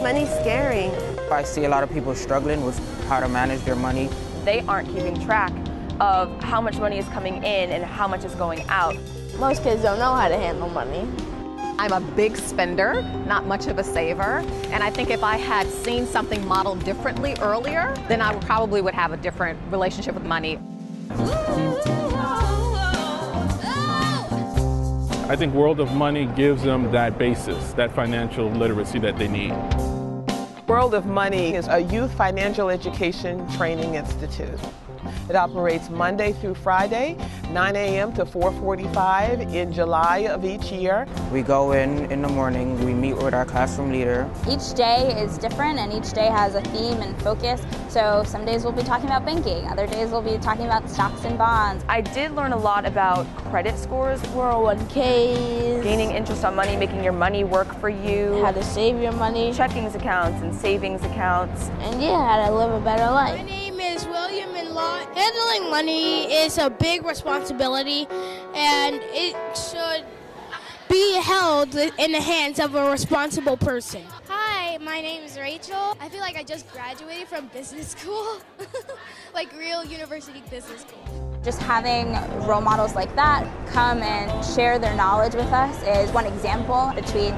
Money's scary. I see a lot of people struggling with how to manage their money. They aren't keeping track of how much money is coming in and how much is going out. Most kids don't know how to handle money. I'm a big spender, not much of a saver, and I think if I had seen something modeled differently earlier, then I probably would have a different relationship with money. I think World of Money gives them that basis, that financial literacy that they need. World of Money is a youth financial education training institute. It operates Monday through Friday, 9 a.m. to 4:45 in July of each year. We go in the morning, we meet with our classroom leader. Each day is different and each day has a theme and focus. So some days we'll be talking about banking, other days we'll be talking about stocks and bonds. I did learn a lot about credit scores, 401ks, gaining interest on money, making your money work for you, how to save your money, checkings accounts and savings accounts. and yeah, how to live a better life. My name is William and Law. Handling money is a big responsibility and it should be held in the hands of a responsible person. Hi, my name is Rachel. I feel like I just graduated from business school, like real university business school. Just having role models like that come and share their knowledge with us is one example between,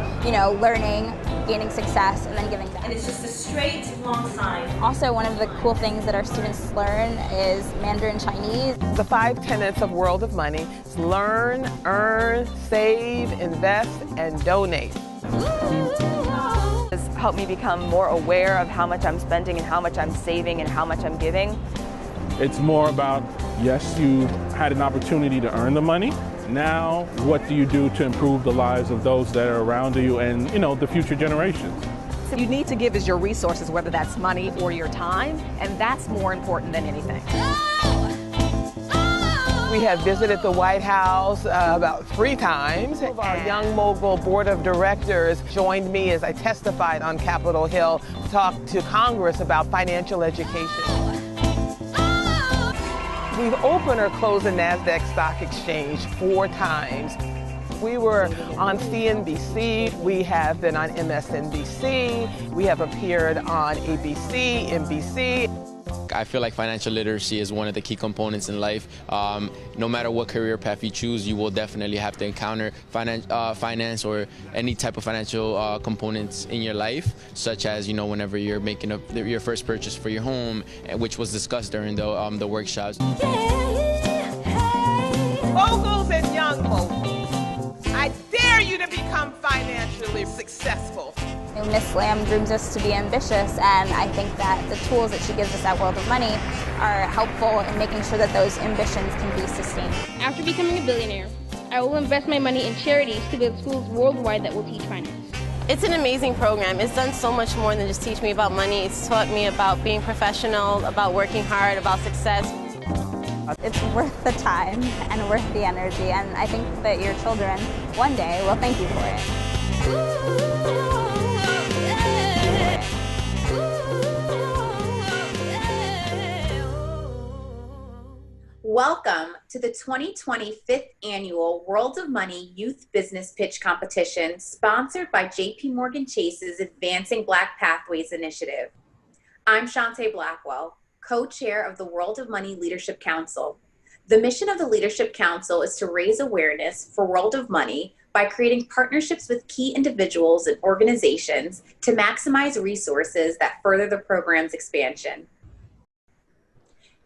learning, gaining success, and then giving back. And it's just a straight, long sign. Also, one of the cool things that our students learn is Mandarin Chinese. The 5 tenets of World of Money is learn, earn, save, invest, and donate. It's helped me become more aware of how much I'm spending and how much I'm saving and how much I'm giving. It's more about, yes, you had an opportunity to earn the money. Now, what do you do to improve the lives of those that are around you and, the future generations? You need to give us your resources, whether that's money or your time, and that's more important than anything. We have visited the White House about 3 times. Our Young Mogul Board of Directors joined me as I testified on Capitol Hill to talk to Congress about financial education. We've opened or closed the NASDAQ Stock Exchange 4 times. We were on CNBC, we have been on MSNBC, we have appeared on ABC, NBC. I feel like financial literacy is one of the key components in life. No matter what career path you choose, you will definitely have to encounter finance or any type of financial components in your life, such as, whenever you're making your first purchase for your home, which was discussed during the workshops. Moguls and young moguls, I dare you to become financially successful. Miss Lamb dreams us to be ambitious, and I think that the tools that she gives us at World of Money are helpful in making sure that those ambitions can be sustained. After becoming a billionaire, I will invest my money in charities to build schools worldwide that will teach finance. It's an amazing program. It's done so much more than just teach me about money. It's taught me about being professional, about working hard, about success. It's worth the time and worth the energy, and I think that your children one day will thank you for it. Welcome to the 2020 5th Annual World of Money Youth Business Pitch Competition, sponsored by JP Morgan Chase's Advancing Black Pathways Initiative. I'm Shantae Blackwell, co-chair of the World of Money Leadership Council. The mission of the Leadership Council is to raise awareness for World of Money by creating partnerships with key individuals and organizations to maximize resources that further the program's expansion.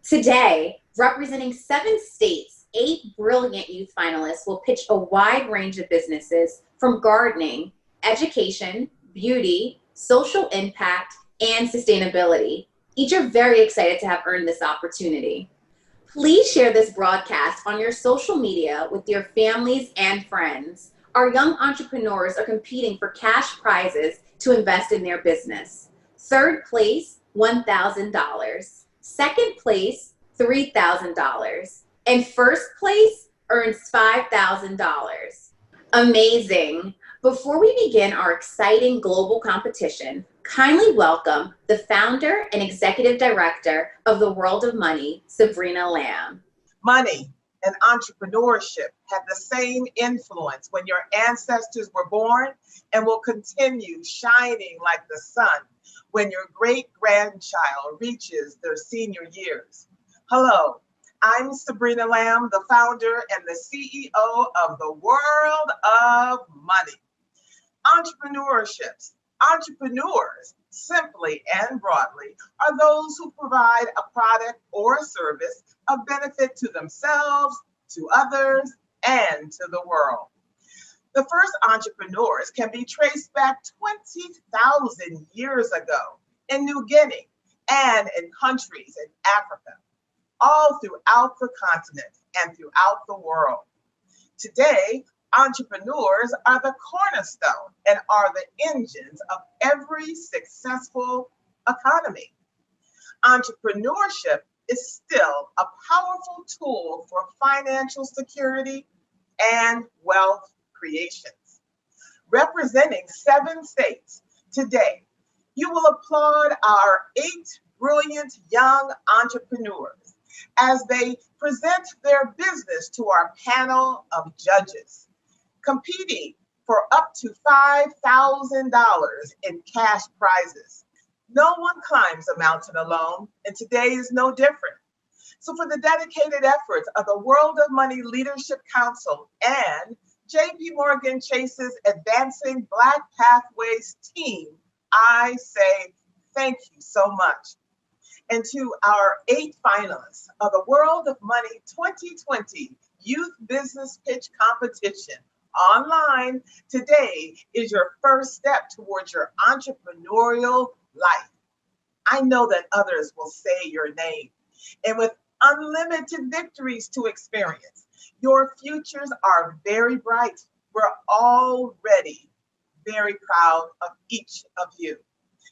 Today, representing 7 states, 8 brilliant youth finalists will pitch a wide range of businesses from gardening, education, beauty, social impact, and sustainability. Each are very excited to have earned this opportunity. Please share this broadcast on your social media with your families and friends. Our young entrepreneurs are competing for cash prizes to invest in their business. 3rd place, $1,000. 2nd place, $3,000. And 1st place earns $5,000. Amazing. Before we begin our exciting global competition, kindly welcome the founder and executive director of the World of Money, Sabrina Lamb. Money and entrepreneurship had the same influence when your ancestors were born and will continue shining like the sun when your great-grandchild reaches their senior years. Hello, I'm Sabrina Lamb, the founder and the CEO of the World of Money. Entrepreneurs, simply and broadly, are those who provide a product or a service of benefit to themselves, to others, and to the world. The first entrepreneurs can be traced back 20,000 years ago in New Guinea and in countries in Africa, all throughout the continent and throughout the world. Today, entrepreneurs are the cornerstone and are the engines of every successful economy. Entrepreneurship is still a powerful tool for financial security and wealth creations. Representing 7 states today, you will applaud our 8 brilliant young entrepreneurs as they present their business to our panel of judges, competing for up to $5,000 in cash prizes. No one climbs a mountain alone, and today is no different. So for the dedicated efforts of the World of Money Leadership Council and JP Morgan Chase's Advancing Black Pathways team, I say thank you so much. And to our 8 finalists of the World of Money 2020 Youth Business Pitch Competition online, today is your first step towards your entrepreneurial life. I know that others will say your name, and with unlimited victories to experience, your futures are very bright. We're already very proud of each of you.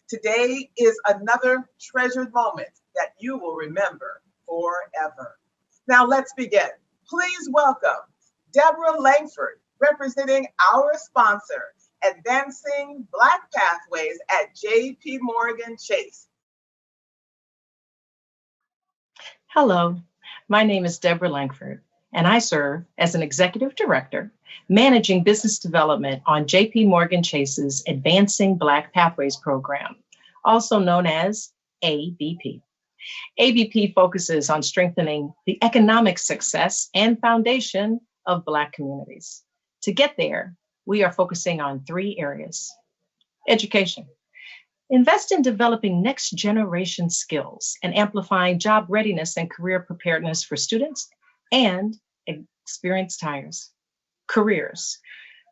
Today is another treasured moment that you will remember forever. Now let's begin. Please welcome Deborah Langford, representing our sponsor, Advancing Black Pathways at JP Morgan Chase. Hello, my name is Deborah Langford, and I serve as an Executive Director, Managing Business Development on JP Morgan Chase's Advancing Black Pathways program, also known as ABP. ABP focuses on strengthening the economic success and foundation of Black communities. To get there, we are focusing on 3 areas. Education. Invest in developing next generation skills and amplifying job readiness and career preparedness for students and experienced hires. Careers.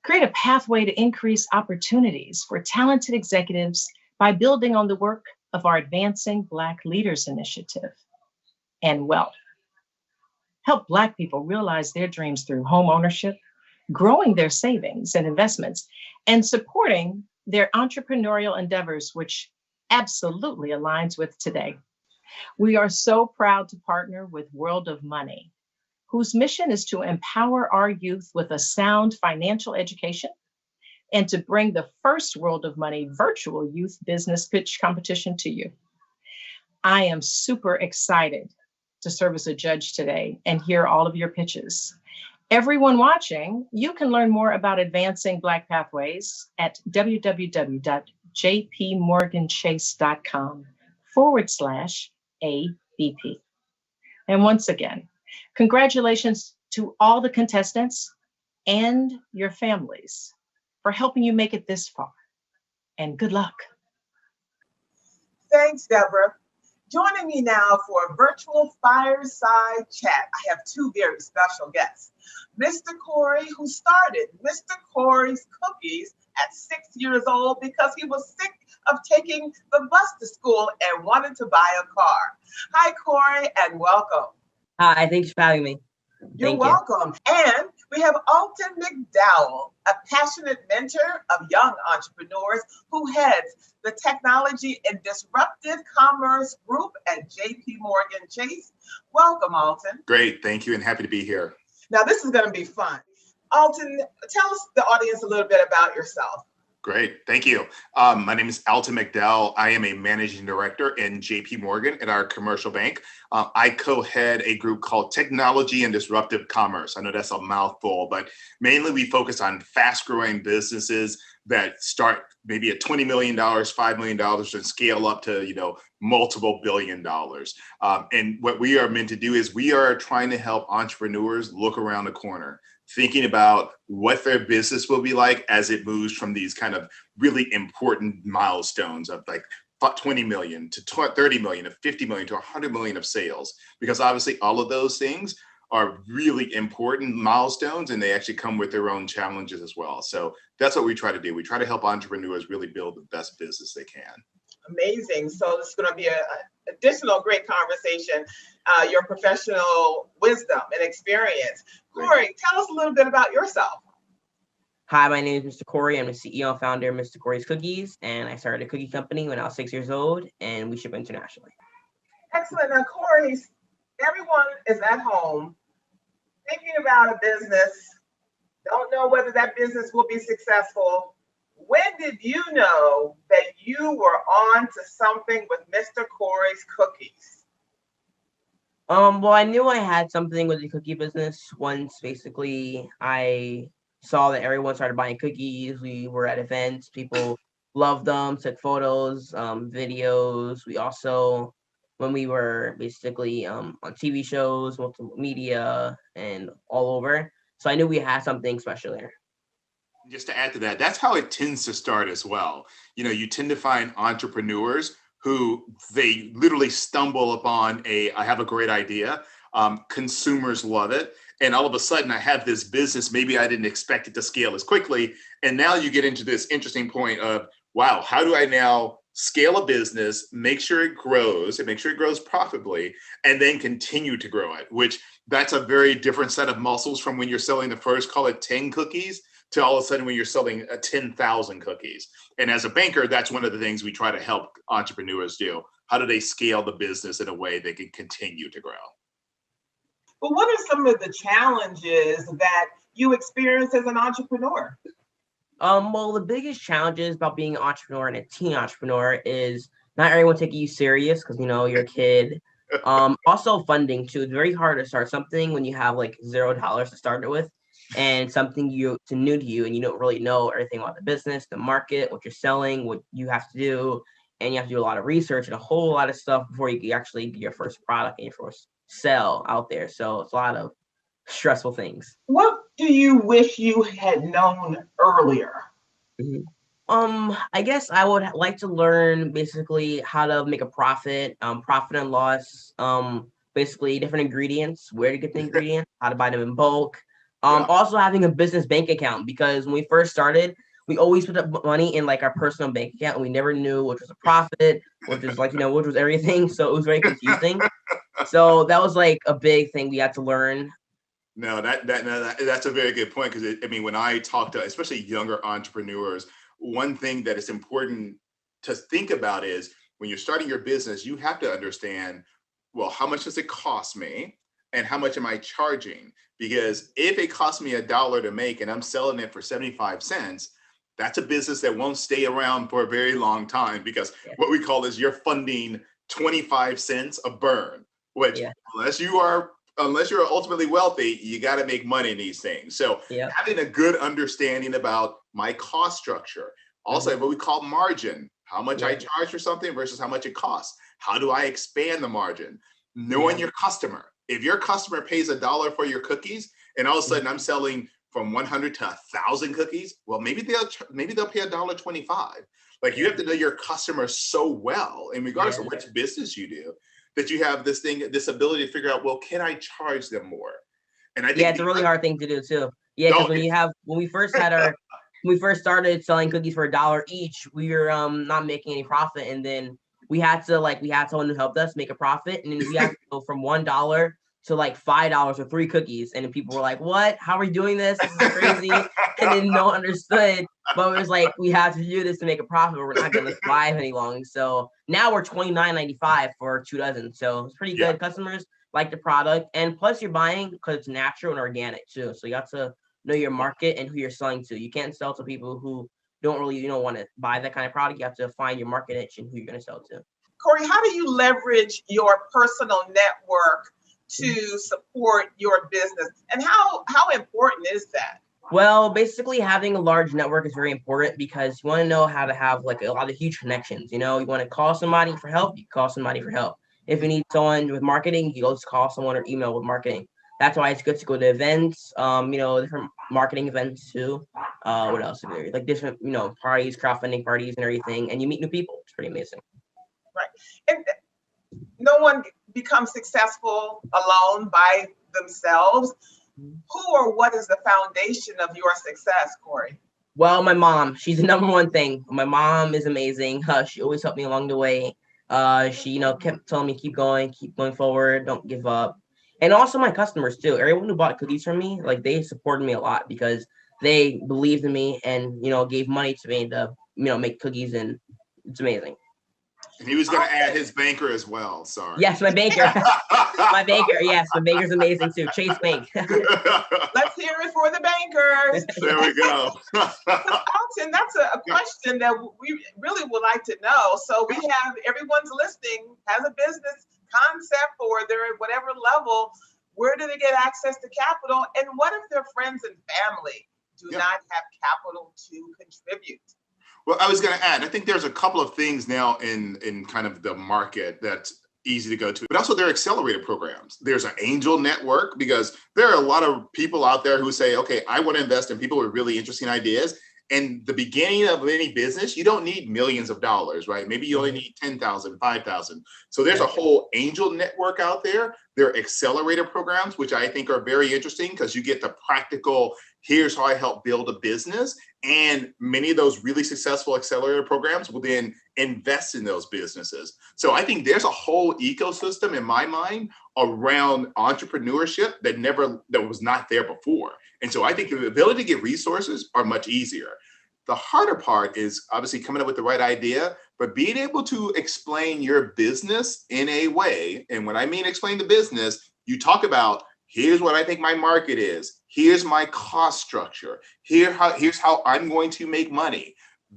Create a pathway to increase opportunities for talented executives by building on the work of our Advancing Black Leaders Initiative. And wealth. Help Black people realize their dreams through home ownership, growing their savings and investments, and supporting their entrepreneurial endeavors, which absolutely aligns with today. We are so proud to partner with World of Money, whose mission is to empower our youth with a sound financial education and to bring the first World of Money virtual youth business pitch competition to you. I am super excited to serve as a judge today and hear all of your pitches. Everyone watching, you can learn more about Advancing Black Pathways at www.jpmorganchase.com/ABP. And once again, congratulations to all the contestants and your families for helping you make it this far. And good luck. Thanks, Deborah. Joining me now for a virtual fireside chat, I have 2 very special guests. Mr. Corey, who started Mr. Corey's Cookies at 6 years old because he was sick of taking the bus to school and wanted to buy a car. Hi, Corey, and welcome. Hi, thanks for having me. You're welcome. And we have Alton McDowell, a passionate mentor of young entrepreneurs who heads the Technology and Disruptive Commerce Group at JP Morgan Chase. Welcome, Alton. Great, thank you, and happy to be here. Now, this is going to be fun. Alton, tell us, the audience, a little bit about yourself. Great, thank you. My name is Alton McDowell. I am a managing director in JP Morgan at our commercial bank. I co-head a group called Technology and Disruptive Commerce. I know that's a mouthful, but mainly we focus on fast-growing businesses that start maybe at $20 million, $5 million, and scale up to multiple $1 billion. And what we are meant to do is we are trying to help entrepreneurs look around the corner, thinking about what their business will be like as it moves from these kind of really important milestones of like 20 million to 30 million to 50 million to 100 million of sales, because obviously all of those things are really important milestones and they actually come with their own challenges as well. So that's what we try to do. We try to help entrepreneurs really build the best business they can. Amazing. So this is going to be an additional great conversation, your professional wisdom and experience. Corey, tell us a little bit about yourself. Hi, my name is Mr. Corey. I'm the CEO and founder of Mr. Corey's Cookies, and I started a cookie company when I was 6 years old, and we ship internationally. Excellent. Now, Corey, everyone is at home thinking about a business, don't know whether that business will be successful. When did you know that you were on to something with Mr. Corey's Cookies? Well, I knew I had something with the cookie business once basically I saw that everyone started buying cookies. We were at events, people loved them, took photos, videos. We also, when we were basically on TV shows, multiple media, and all over. So I knew we had something special there. Just to add to that, that's how it tends to start as well. You tend to find entrepreneurs who they literally stumble upon I have a great idea. Consumers love it. And all of a sudden I have this business, maybe I didn't expect it to scale as quickly. And now you get into this interesting point of, wow, how do I now scale a business, make sure it grows and make sure it grows profitably, and then continue to grow it, which that's a very different set of muscles from when you're selling the first, call it 10 cookies, to all of a sudden when you're selling 10,000 cookies. And as a banker, that's one of the things we try to help entrepreneurs do. How do they scale the business in a way they can continue to grow? But what are some of the challenges that you experience as an entrepreneur? Well, the biggest challenges about being an entrepreneur and a teen entrepreneur is not everyone taking you serious because you're a kid. Also funding too. It's very hard to start something when you have like $0 to start it with, and something it's new to you and you don't really know everything about the business, the market, what you're selling, what you have to do, and you have to do a lot of research and a whole lot of stuff before you can actually get your first product and your first sell out there. So it's a lot of stressful things. What do you wish you had known earlier? I guess I would like to learn basically how to make a profit, profit and loss, basically different ingredients, where to get the ingredients, how to buy them in bulk. Also having a business bank account, because when we first started, we always put up money in like our personal bank account and we never knew which was a profit, which was like, which was everything. So it was very confusing. So that was like a big thing we had to learn. No, that's a very good point, because when I talk to especially younger entrepreneurs, one thing that is important to think about is when you're starting your business, you have to understand, well, how much does it cost me and how much am I charging? Because if it costs me $1 to make and I'm selling it for 75 cents, that's a business that won't stay around for a very long time, because what we call is you're funding 25 cents a burn, which unless you're ultimately wealthy, you got to make money in these things. So having a good understanding about my cost structure, also what we call margin, how much I charge for something versus how much it costs. How do I expand the margin? Knowing your customer. If your customer pays $1 for your cookies and all of a sudden I'm selling from 100 to 1,000 cookies, well, maybe they'll pay $1.25. Like, you have to know your customer so well, in regards to which business you do, that you have this ability to figure out, well, can I charge them more? And I think it's a really hard thing to do too. Yeah, because when we first started selling cookies for $1 each, we were not making any profit, and then we had someone who helped us make a profit, and then we had to go from $1 to like $5 for 3 cookies, and then people were like, "What? How are we doing this? This is crazy!" And then no one understood. But it was like, we had to do this to make a profit, or we're not going to survive any longer. So now we're $29.95 for 2 dozen. So it's pretty good. Customers like the product, and plus you're buying because it's natural and organic too. So you have to know your market and who you're selling to. You can't sell to people who you don't want to buy that kind of product. You have to find your market niche and who you're going to sell to. Corey, how do you leverage your personal network to support your business? And how important is that? Well, basically having a large network is very important because you want to know how to have like a lot of huge connections. You know, you want to call somebody for help, you call somebody for help. If you need someone with marketing, you go just call someone or email with marketing. That's why it's good to go to events, different marketing events too. What else is there? Like different, parties, crowdfunding parties and everything. And you meet new people. It's pretty amazing. Right. And no one becomes successful alone by themselves. Who or what is the foundation of your success, Corey? Well, my mom, she's the number one thing. My mom is amazing. She always helped me along the way. She, kept telling me, keep going forward, don't give up. And also my customers too. Everyone who bought cookies from me, like they supported me a lot because they believed in me and, gave money to me to, make cookies, and it's amazing. And he was going to add his banker as well. Sorry. Yes, my banker. My banker. Yes, my banker's amazing too. Chase Bank. Let's hear it for the bankers. There we go. Alton, that's a question that we really would like to know. So we have everyone's listening, has a business concept, or they're at whatever level. Where do they get access to capital? And what if their friends and family do not have capital to contribute? Well, I was going to add, I think there's a couple of things now in kind of the market that's easy to go to, but also there are accelerator programs. There's an angel network because there are a lot of people out there who say, okay, I want to invest in people with really interesting ideas. And the beginning of any business, you don't need millions of dollars, right? Maybe you only need 10,000, 5,000. So there's a whole angel network out there. There are accelerator programs, which I think are very interesting because you get the practical, here's how I help build a business. And many of those really successful accelerator programs will then invest in those businesses. So I think there's a whole ecosystem in my mind around entrepreneurship that was not there before. And so I think the ability to get resources are much easier. The harder part is obviously coming up with the right idea, but being able to explain your business in a way. And when I mean explain the business, you talk about, here's what I think my market is. Here's my cost structure. Here's how I'm going to make money.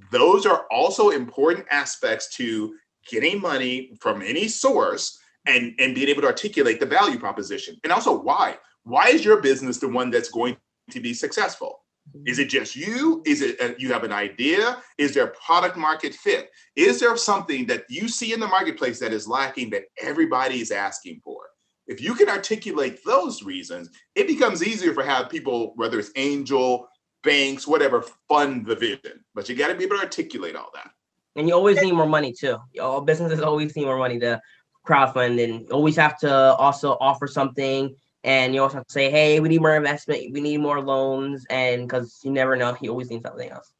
Those are also important aspects to getting money from any source and being able to articulate the value proposition. And also why. Why is your business the one that's going to be successful? Is it just you? Is it you have an idea? Is there product market fit? Is there something that you see in the marketplace that is lacking that everybody is asking for? If you can articulate those reasons, it becomes easier for have people, whether it's angel, banks, whatever, fund the vision. But you got to be able to articulate all that. And you always need more money too. All businesses always need more money to crowdfund, and you always have to also offer something. And you also have to say, hey, we need more investment. We need more loans. And because you never know, you always need something else.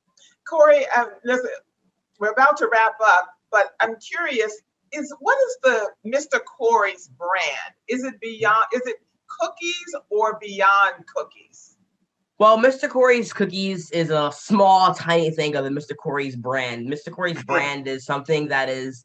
Corey, listen, we're about to wrap up, but I'm curious, what is the Mr. Corey's brand? Is it cookies or beyond cookies? Well, Mr. Corey's cookies is a small, tiny thing of the Mr. Corey's brand. Mr. Corey's brand is something that is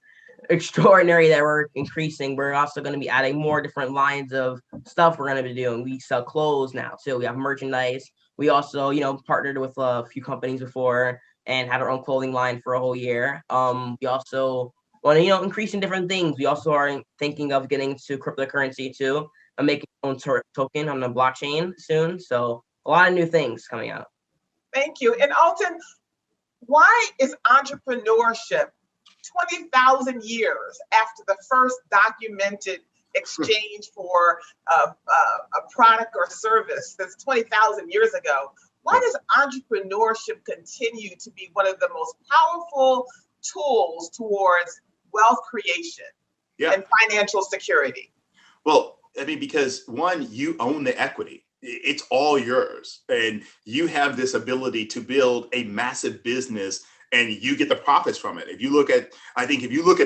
extraordinary that we're increasing. We're also going to be adding more different lines of stuff we're going to be doing. We sell clothes now too. We have merchandise. We also, partnered with a few companies before and had our own clothing line for a whole year. We also want to, increase in different things. We also are thinking of getting to cryptocurrency too. I'm making my own token on the blockchain soon. So a lot of new things coming out. Thank you. And Alton, why is entrepreneurship 20,000 years after the first documented exchange for a product or service that's 20,000 years ago? Why does entrepreneurship continue to be one of the most powerful tools towards wealth creation and financial security? Well, because one, you own the equity. It's all yours. And you have this ability to build a massive business and you get the profits from it. If you look at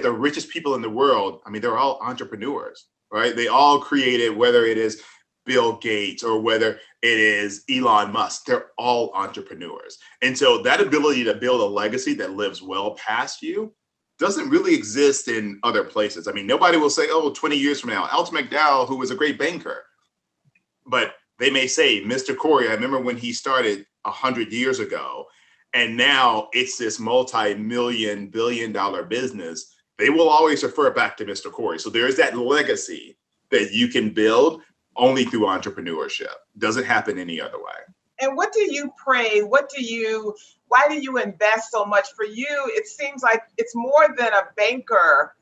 the richest people in the world, they're all entrepreneurs, right? They all created, whether it is Bill Gates or whether it is Elon Musk, they're all entrepreneurs. And so that ability to build a legacy that lives well past you doesn't really exist in other places. Nobody will say, 20 years from now, Alton McDowell, who was a great banker, but they may say, Mr. Corey, I remember when he started 100 years ago, and now it's this multi-million, billion-dollar business, they will always refer back to Mr. Corey. So there is that legacy that you can build only through entrepreneurship. Doesn't happen any other way. And what do you pray? Why do you invest so much? For you, it seems like it's more than a banker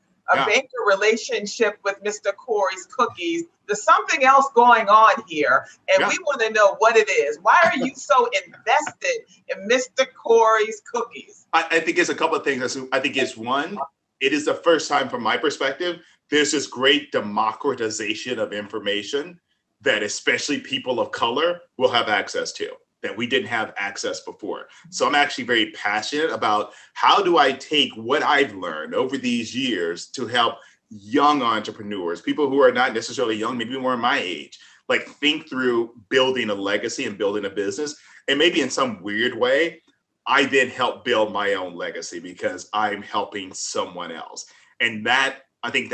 relationship with Mr. Corey's cookies. There's something else going on here, and we want to know what it is. Why are you so invested in Mr. Corey's cookies? I think it's a couple of things. I think it's one, it is the first time from my perspective, there's this great democratization of information that especially people of color will have access to, that we didn't have access before. So I'm actually very passionate about how do I take what I've learned over these years to help young entrepreneurs, people who are not necessarily young, maybe more my age, like think through building a legacy and building a business. And maybe in some weird way, I then help build my own legacy because I'm helping someone else. And that, I think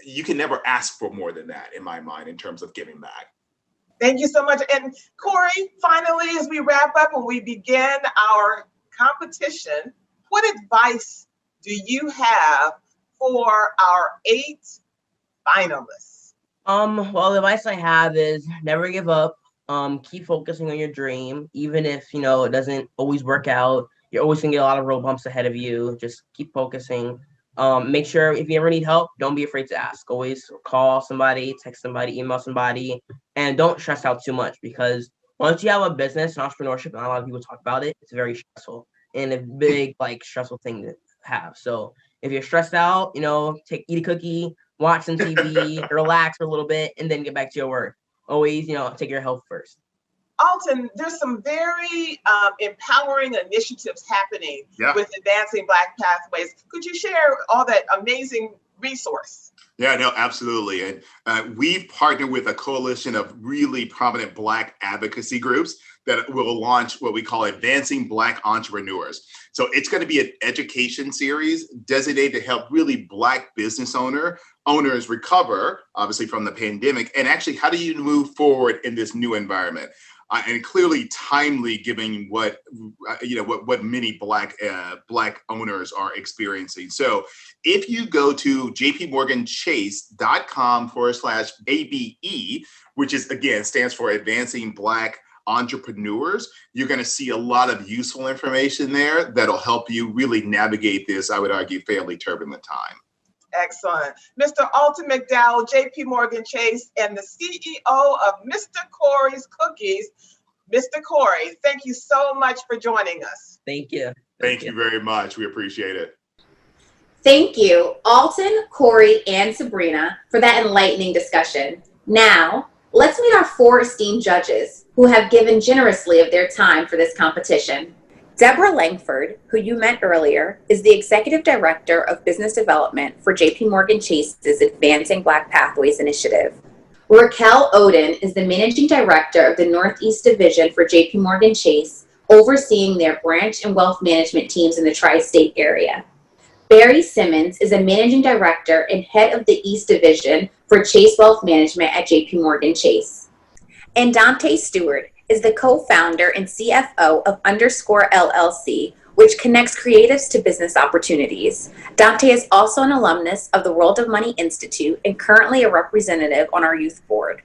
you can never ask for more than that in my mind in terms of giving back. Thank you so much. And Corey, finally, as we wrap up and we begin our competition, what advice do you have for our 8 finalists? Well, the advice I have is never give up. Keep focusing on your dream, even if, it doesn't always work out. You're always gonna get a lot of road bumps ahead of you. Just keep focusing. Make sure if you ever need help, don't be afraid to ask. Always call somebody, text somebody, email somebody, and don't stress out too much, because once you have a business and entrepreneurship, and a lot of people talk about it, it's very stressful and a big, stressful thing to have. So if you're stressed out, eat a cookie, watch some TV, relax for a little bit, and then get back to your work. Always, take your health first. Alton, there's some very empowering initiatives happening with Advancing Black Pathways. Could you share all that amazing resource? Yeah, no, absolutely. And we've partnered with a coalition of really prominent Black advocacy groups that will launch what we call Advancing Black Entrepreneurs. So it's going to be an education series designated to help really Black business owners recover, obviously, from the pandemic. And actually, how do you move forward in this new environment? And clearly timely, given what many Black owners are experiencing. So if you go to jpmorganchase.com/ABE, which is, again, stands for Advancing Black Entrepreneurs, you're going to see a lot of useful information there that'll help you really navigate this, I would argue, fairly turbulent time. Excellent. Mr. Alton McDowell, JP Morgan Chase, and the CEO of Mr. Corey's Cookies. Mr. Corey, thank you so much for joining us. Thank you. Thank you very much. We appreciate it. Thank you, Alton, Corey, and Sabrina, for that enlightening discussion. Now, let's meet our 4 esteemed judges who have given generously of their time for this competition. Deborah Langford, who you met earlier, is the Executive Director of Business Development for JP Morgan Chase's Advancing Black Pathways Initiative. Raquel Oden is the Managing Director of the Northeast Division for JP Morgan Chase, overseeing their branch and wealth management teams in the tri-state area. Barry Simmons is a Managing Director and Head of the East Division for Chase Wealth Management at JP Morgan Chase. And Dante Stewart is the co-founder and CFO of Underscore LLC, which connects creatives to business opportunities. Dante is also an alumnus of the World of Money Institute and currently a representative on our youth board.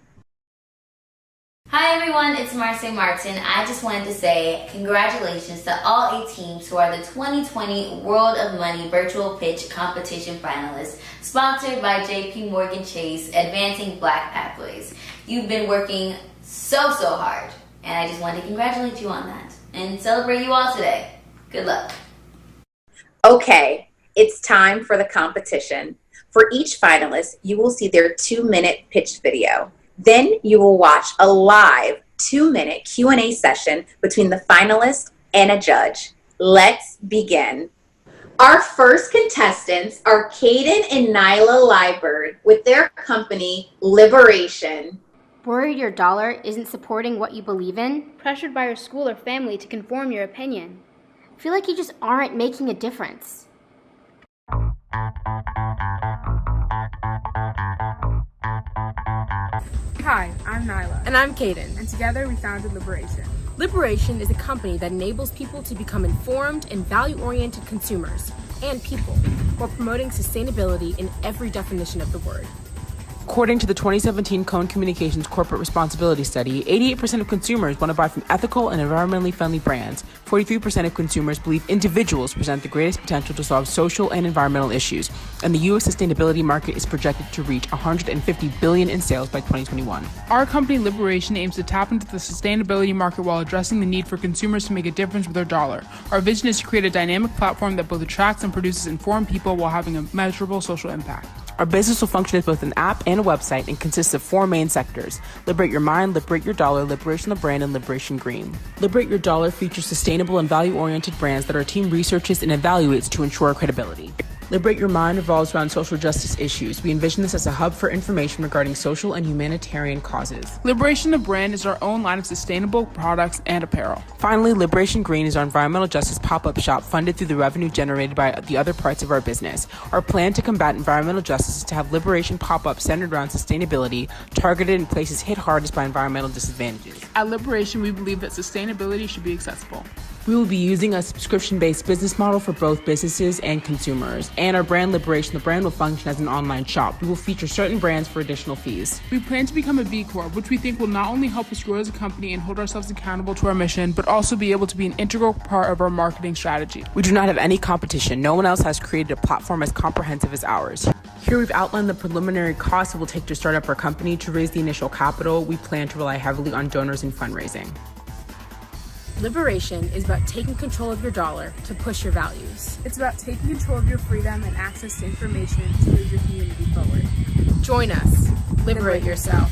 Hi everyone, it's Marcy Martin. I just wanted to say congratulations to all 8 teams who are the 2020 World of Money Virtual Pitch Competition finalists, sponsored by JP Morgan Chase, Advancing Black Pathways. You've been working so hard, and I just wanted to congratulate you on that and celebrate you all today. Good luck. Okay, it's time for the competition. For each finalist, you will see their 2-minute pitch video. Then you will watch a live 2-minute Q&A session between the finalist and a judge. Let's begin. Our first contestants are Caden and Nyla Liebert with their company, Liberation. Worried your dollar isn't supporting what you believe in? Pressured by your school or family to conform your opinion? Feel like you just aren't making a difference? Hi, I'm Nyla. And I'm Caden. And together we founded Liberation. Liberation is a company that enables people to become informed and value-oriented consumers and people while promoting sustainability in every definition of the word. According to the 2017 Cone Communications Corporate Responsibility Study, 88% of consumers want to buy from ethical and environmentally friendly brands. 43% of consumers believe individuals present the greatest potential to solve social and environmental issues. And the U.S. sustainability market is projected to reach $150 billion in sales by 2021. Our company, Liberation, aims to tap into the sustainability market while addressing the need for consumers to make a difference with their dollar. Our vision is to create a dynamic platform that both attracts and produces informed people while having a measurable social impact. Our business will function as both an app and a website and consists of 4 main sectors: Liberate Your Mind, Liberate Your Dollar, Liberation the Brand, and Liberation Green. Liberate Your Dollar features sustainable and value-oriented brands that our team researches and evaluates to ensure credibility. Liberate Your Mind revolves around social justice issues. We envision this as a hub for information regarding social and humanitarian causes. Liberation the Brand is our own line of sustainable products and apparel. Finally, Liberation Green is our environmental justice pop-up shop funded through the revenue generated by the other parts of our business. Our plan to combat environmental justice is to have Liberation pop-up centered around sustainability, targeted in places hit hardest by environmental disadvantages. At Liberation, we believe that sustainability should be accessible. We will be using a subscription-based business model for both businesses and consumers. And our brand, Liberation the Brand, will function as an online shop. We will feature certain brands for additional fees. We plan to become a B Corp, which we think will not only help us grow as a company and hold ourselves accountable to our mission, but also be able to be an integral part of our marketing strategy. We do not have any competition. No one else has created a platform as comprehensive as ours. Here we've outlined the preliminary costs it will take to start up our company. To raise the initial capital, we plan to rely heavily on donors and fundraising. Liberation is about taking control of your dollar to push your values. It's about taking control of your freedom and access to information to move your community forward. Join us. Liberate yourself.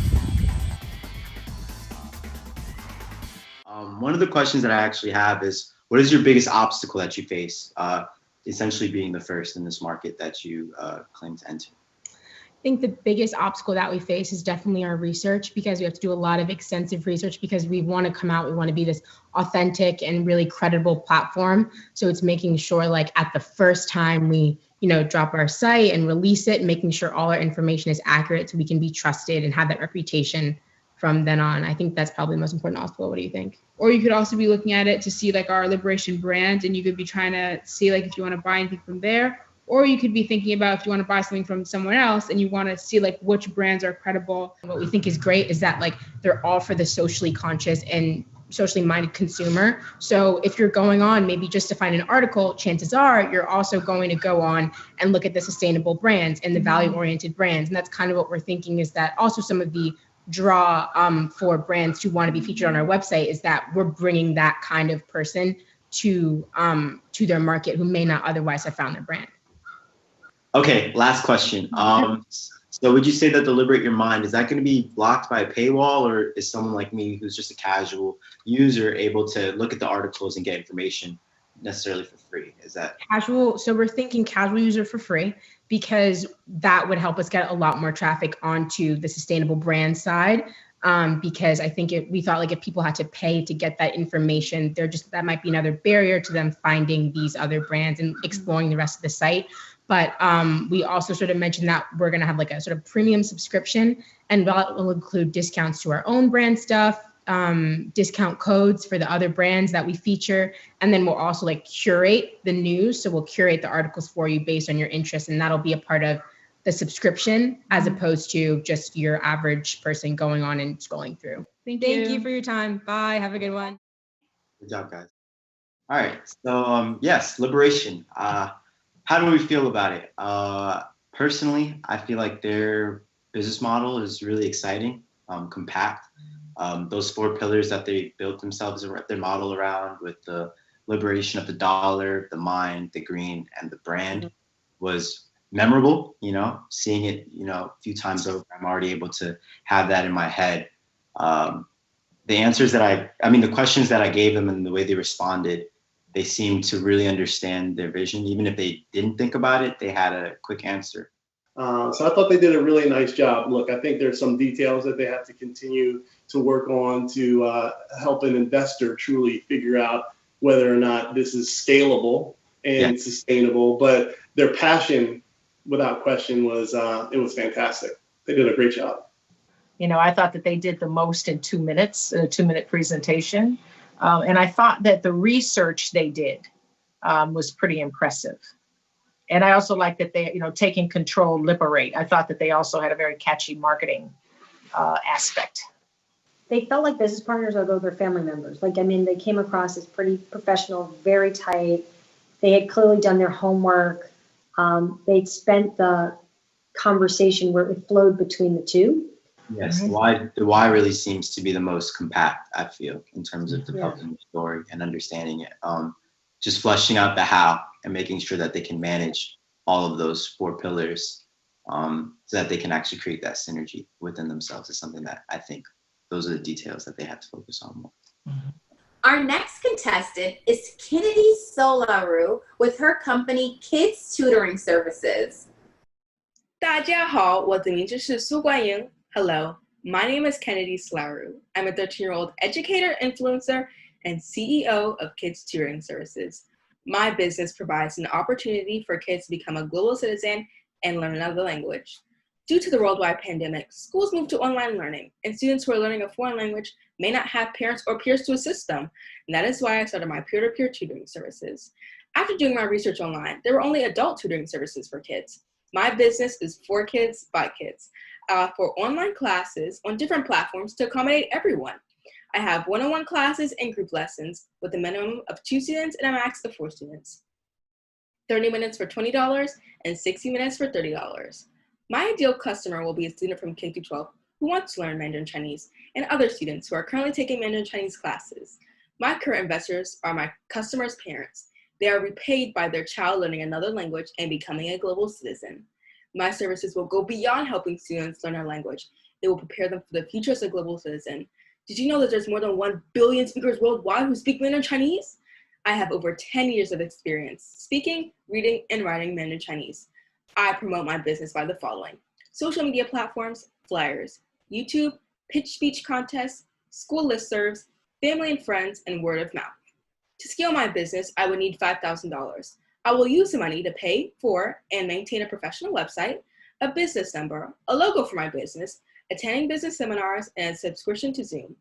One of the questions that I actually have is, what is your biggest obstacle that you face, essentially being the first in this market that you claim to enter? I think the biggest obstacle that we face is definitely our research, because we have to do a lot of extensive research because we want to come out, we want to be this authentic and really credible platform. So it's making sure like at the first time we, drop our site and release it, making sure all our information is accurate so we can be trusted and have that reputation from then on. I think that's probably the most important obstacle. What do you think? Or you could also be looking at it to see like our Liberation brand, and you could be trying to see like if you want to buy anything from there. Or you could be thinking about if you want to buy something from someone else and you want to see like which brands are credible. What we think is great is that like they're all for the socially conscious and socially minded consumer. So if you're going on maybe just to find an article, chances are you're also going to go on and look at the sustainable brands and the value-oriented brands. And that's kind of what we're thinking, is that also some of the draw for brands to want to be featured on our website is that we're bringing that kind of person to their market who may not otherwise have found their brand. Okay, last question. So would you say that the Liberate Your Mind, is that going to be blocked by a paywall, or is someone like me who's just a casual user able to look at the articles and get information necessarily for free? Is that casual? So we're thinking casual user for free, because that would help us get a lot more traffic onto the sustainable brand side. Because I think we thought like if people had to pay to get that information, that might be another barrier to them finding these other brands and exploring the rest of the site. But we also sort of mentioned that we're going to have like a sort of premium subscription, and that will include discounts to our own brand stuff, discount codes for the other brands that we feature. And then we'll also like curate the news. So we'll curate the articles for you based on your interests, and that'll be a part of the subscription as opposed to just your average person going on and scrolling through. Thank you for your time. Bye. Have a good one. Good job, guys. All right. So yes, Liberation. How do we feel about it? Personally, I feel like their business model is really exciting, compact. Those 4 pillars that they built themselves, their model around, with the liberation of the dollar, the mind, the green, and the brand, was memorable. Seeing it, a few times over, I'm already able to have that in my head. The answers that the questions that I gave them and the way they responded, they seemed to really understand their vision. Even if they didn't think about it, they had a quick answer. So I thought they did a really nice job. Look, I think there's some details that they have to continue to work on to help an investor truly figure out whether or not this is scalable and sustainable. But their passion, without question, was fantastic. They did a great job. I thought that they did the most in 2 minutes, a 2-minute presentation. And I thought that the research they did was pretty impressive. And I also like that they, taking control, liberate. I thought that they also had a very catchy marketing aspect. They felt like business partners, although they're family members. They came across as pretty professional, very tight. They had clearly done their homework. They'd spent the conversation where it flowed between the two. Yes, the why really seems to be the most compact, I feel, in terms of developing the story and understanding it. Just fleshing out the how and making sure that they can manage all of those 4 pillars so that they can actually create that synergy within themselves is something that I think those are the details that they have to focus on more. Our next contestant is Kennedy Solaru with her company Kids Tutoring Services. 大家好，我的名字是苏冠莹. Hello, my name is Kennedy Solaru. I'm a 13-year-old educator, influencer, and CEO of Kids Tutoring Services. My business provides an opportunity for kids to become a global citizen and learn another language. Due to the worldwide pandemic, schools moved to online learning, and students who are learning a foreign language may not have parents or peers to assist them. And that is why I started my peer-to-peer tutoring services. After doing my research online, there were only adult tutoring services for kids. My business is for kids, by kids, for online classes on different platforms to accommodate everyone. I have one-on-one classes and group lessons with a minimum of 2 students and a max of 4 students. 30 minutes for $20 and 60 minutes for $30. My ideal customer will be a student from K through 12 who wants to learn Mandarin Chinese and other students who are currently taking Mandarin Chinese classes. My current investors are my customers' parents. They are repaid by their child learning another language and becoming a global citizen. My services will go beyond helping students learn our language. They will prepare them for the future as a global citizen. Did you know that there's more than 1 billion speakers worldwide who speak Mandarin Chinese? I have over 10 years of experience speaking, reading, and writing Mandarin Chinese. I promote my business by the following: social media platforms, flyers, YouTube, pitch speech contests, school listservs, family and friends, and word of mouth. To scale my business, I would need $5,000. I will use the money to pay for and maintain a professional website, a business number, a logo for my business, attending business seminars, and a subscription to Zoom.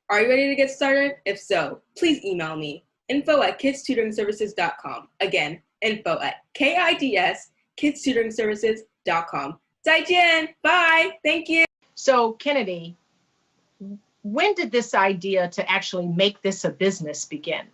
Are you ready to get started? If so, please email me, info@kidstutoringservices.com. Again, info@kidstutoringservices.com. 再见. Bye. Thank you. So, Kennedy, when did this idea to actually make this a business begin?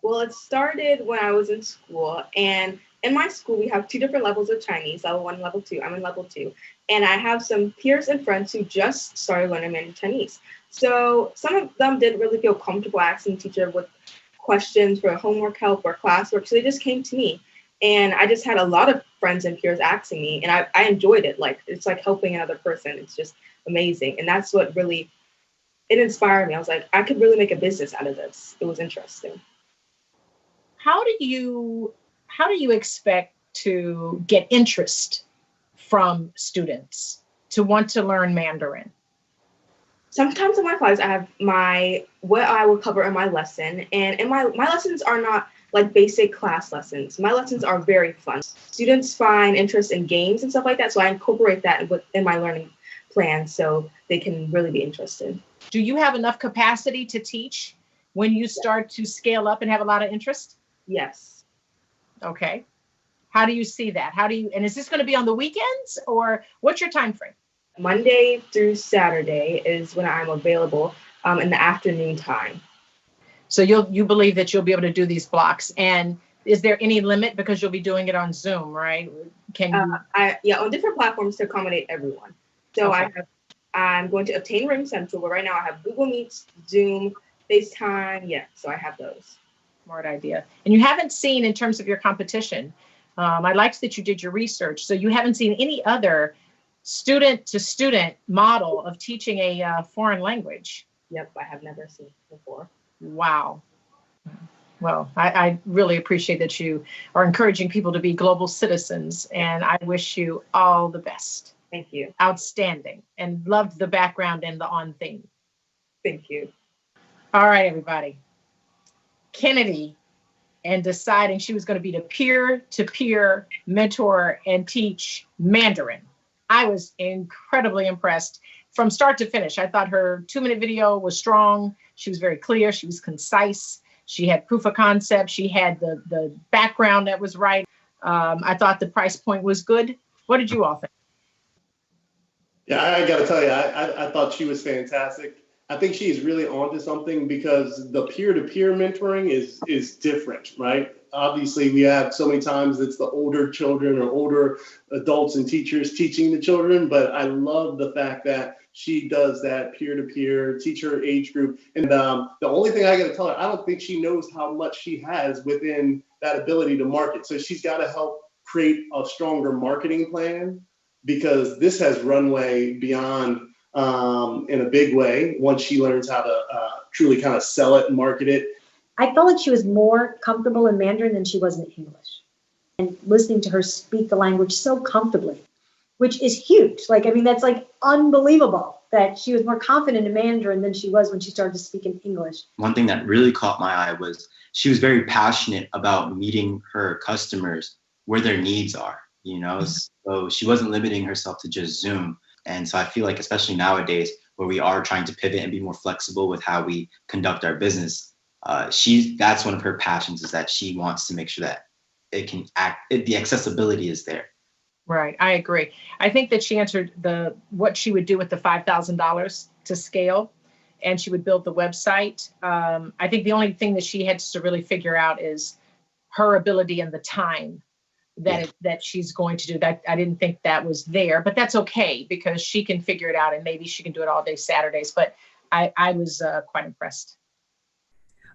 Well, it started when I was in school, and in my school, we have 2 different levels of Chinese, level 1 and level 2. I'm in level 2, and I have some peers and friends who just started learning Mandarin Chinese. So some of them didn't really feel comfortable asking the teacher with questions for homework help or classwork, so they just came to me. And I just had a lot of friends and peers asking me, and I enjoyed it. It's like helping another person. It's just amazing, and that's what really, it inspired me. I was like, I could really make a business out of this. It was interesting. How do you expect to get interest from students to want to learn Mandarin? Sometimes in my classes, I have what I will cover in my lesson, and in my lessons are not like basic class lessons. My lessons are very fun. Students find interest in games and stuff like that, so I incorporate that in my learning plan so they can really be interested. Do you have enough capacity to teach when you start to scale up and have a lot of interest? Yes. Okay. How do you see that? And is this going to be on the weekends, or what's your time frame? Monday through Saturday is when I'm available in the afternoon time. So you believe that you'll be able to do these blocks, and is there any limit because you'll be doing it on Zoom, right? Can you? On different platforms to accommodate everyone. So okay. I'm going to obtain Ring Central, but right now I have Google Meets, Zoom, FaceTime. Yeah, so I have those. Smart idea. And you haven't seen, in terms of your competition, I liked that you did your research. So you haven't seen any other student-to-student model of teaching a foreign language. Yep, I have never seen before. Wow. Well, I really appreciate that you are encouraging people to be global citizens, and I wish you all the best. Thank you. Outstanding. And loved the background and the on theme. Thank you. All right, everybody. Kennedy, and deciding she was going to be the peer-to-peer mentor and teach Mandarin. I was incredibly impressed. from start to finish. I thought her 2-minute video was strong. She was very clear. She was concise. She had proof of concept. She had the background that was right. I thought the price point was good. What did you all think? Yeah, I got to tell you, I thought she was fantastic. I think she's really onto something because the peer-to-peer mentoring is different, right? Obviously, we have so many times it's the older children or older adults and teachers teaching the children, but I love the fact that she does that peer-to-peer, teach her age group. And the only thing I got to tell her, I don't think she knows how much she has within that ability to market. So she's got to help create a stronger marketing plan, because this has runway beyond in a big way once she learns how to truly kind of sell it and market it. I felt like she was more comfortable in Mandarin than she was in English. And listening to her speak the language so comfortably, which is huge. Like, I mean, that's like unbelievable that she was more confident in Mandarin than she was when she started to speak in English. One thing that really caught my eye was she was very passionate about meeting her customers where their needs are, you know? So she wasn't limiting herself to just Zoom. And so I feel like, especially nowadays, where we are trying to pivot and be more flexible with how we conduct our business, that's one of her passions, is that she wants to make sure that the accessibility is there. Right, I agree. I think that she answered what she would do with the $5,000 to scale, and she would build the website. I think the only thing that she had to really figure out is her ability and the time that she's going to do that. I didn't think that was there, but that's okay because she can figure it out, and maybe she can do it all day Saturdays. But I was quite impressed.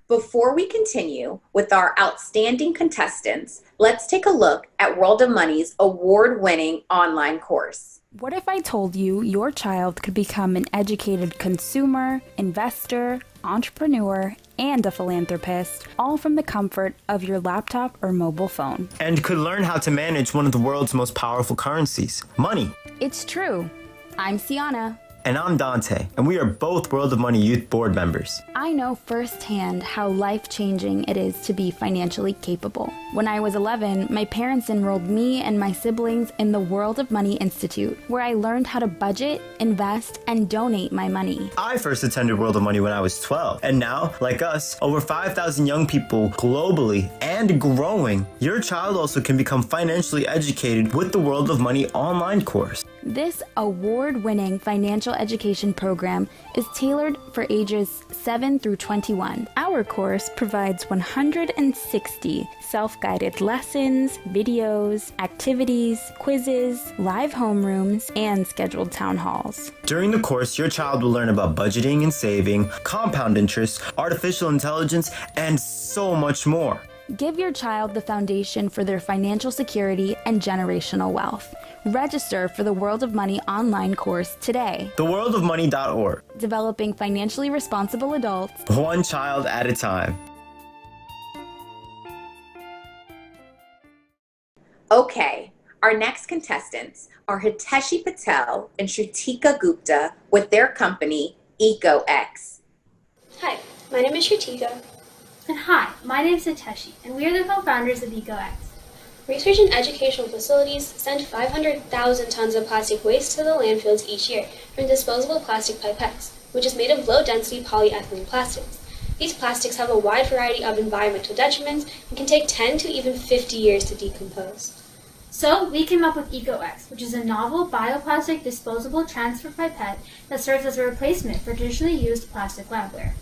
Before we continue with our outstanding contestants, let's take a look at World of Money's award-winning online course. What if I told you your child could become an educated consumer, investor, entrepreneur, and a philanthropist, all from the comfort of your laptop or mobile phone? And could learn how to manage one of the world's most powerful currencies, money. It's true. I'm Sienna. And I'm Dante, and we are both World of Money Youth Board members. I know firsthand how life-changing it is to be financially capable. When I was 11, my parents enrolled me and my siblings in the World of Money Institute, where I learned how to budget, invest, and donate my money. I first attended World of Money when I was 12, and now, like us, over 5,000 young people globally and growing. Your child also can become financially educated with the World of Money online course. This award-winning financial education program is tailored for ages 7 through 21. Our course provides 160 self-guided lessons, videos, activities, quizzes, live homerooms, and scheduled town halls. During the course, your child will learn about budgeting and saving, compound interest, artificial intelligence, and so much more. Give your child the foundation for their financial security and generational wealth. Register for the World of Money online course today. TheWorldOfMoney.org. Developing financially responsible adults, one child at a time. Okay, our next contestants are Hiteshi Patel and Shrutika Gupta with their company, EcoX. Hi, my name is Shrutika. And hi, my name is Hiteshi, and we are the co-founders of EcoX. Research and educational facilities send 500,000 tons of plastic waste to the landfills each year from disposable plastic pipettes, which is made of low-density polyethylene plastics. These plastics have a wide variety of environmental detriments and can take 10 to even 50 years to decompose. So we came up with EcoX, which is a novel bioplastic disposable transfer pipette that serves as a replacement for traditionally used plastic labware.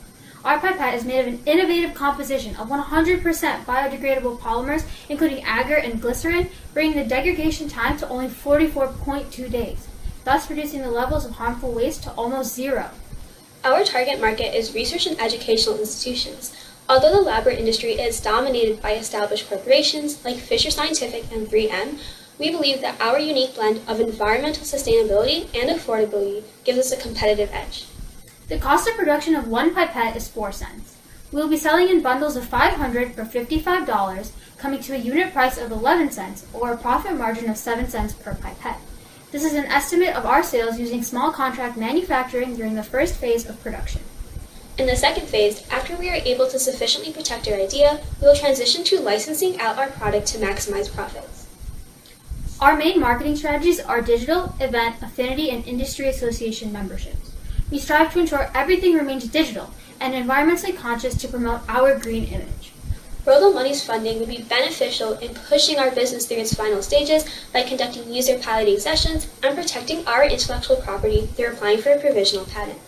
Our pipette is made of an innovative composition of 100% biodegradable polymers, including agar and glycerin, bringing the degradation time to only 44.2 days, thus reducing the levels of harmful waste to almost zero. Our target market is research and educational institutions. Although the labware industry is dominated by established corporations like Fisher Scientific and 3M, we believe that our unique blend of environmental sustainability and affordability gives us a competitive edge. The cost of production of one pipette is 4 cents. We will be selling in bundles of 500 for $55, coming to a unit price of 11 cents, or a profit margin of 7 cents per pipette. This is an estimate of our sales using small contract manufacturing during the first phase of production. In the second phase, after we are able to sufficiently protect our idea, we will transition to licensing out our product to maximize profits. Our main marketing strategies are digital, event, affinity, and industry association memberships. We strive to ensure everything remains digital and environmentally conscious to promote our green image. World of Money's funding would be beneficial in pushing our business through its final stages by conducting user piloting sessions and protecting our intellectual property through applying for a provisional patent.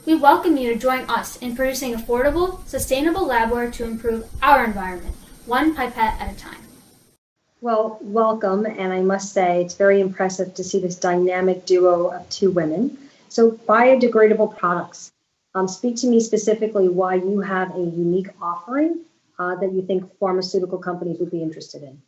We welcome you to join us in producing affordable, sustainable labware to improve our environment, one pipette at a time. Well, welcome, and I must say it's very impressive to see this dynamic duo of two women. So, biodegradable products. Speak to me specifically why you have a unique offering that you think pharmaceutical companies would be interested in.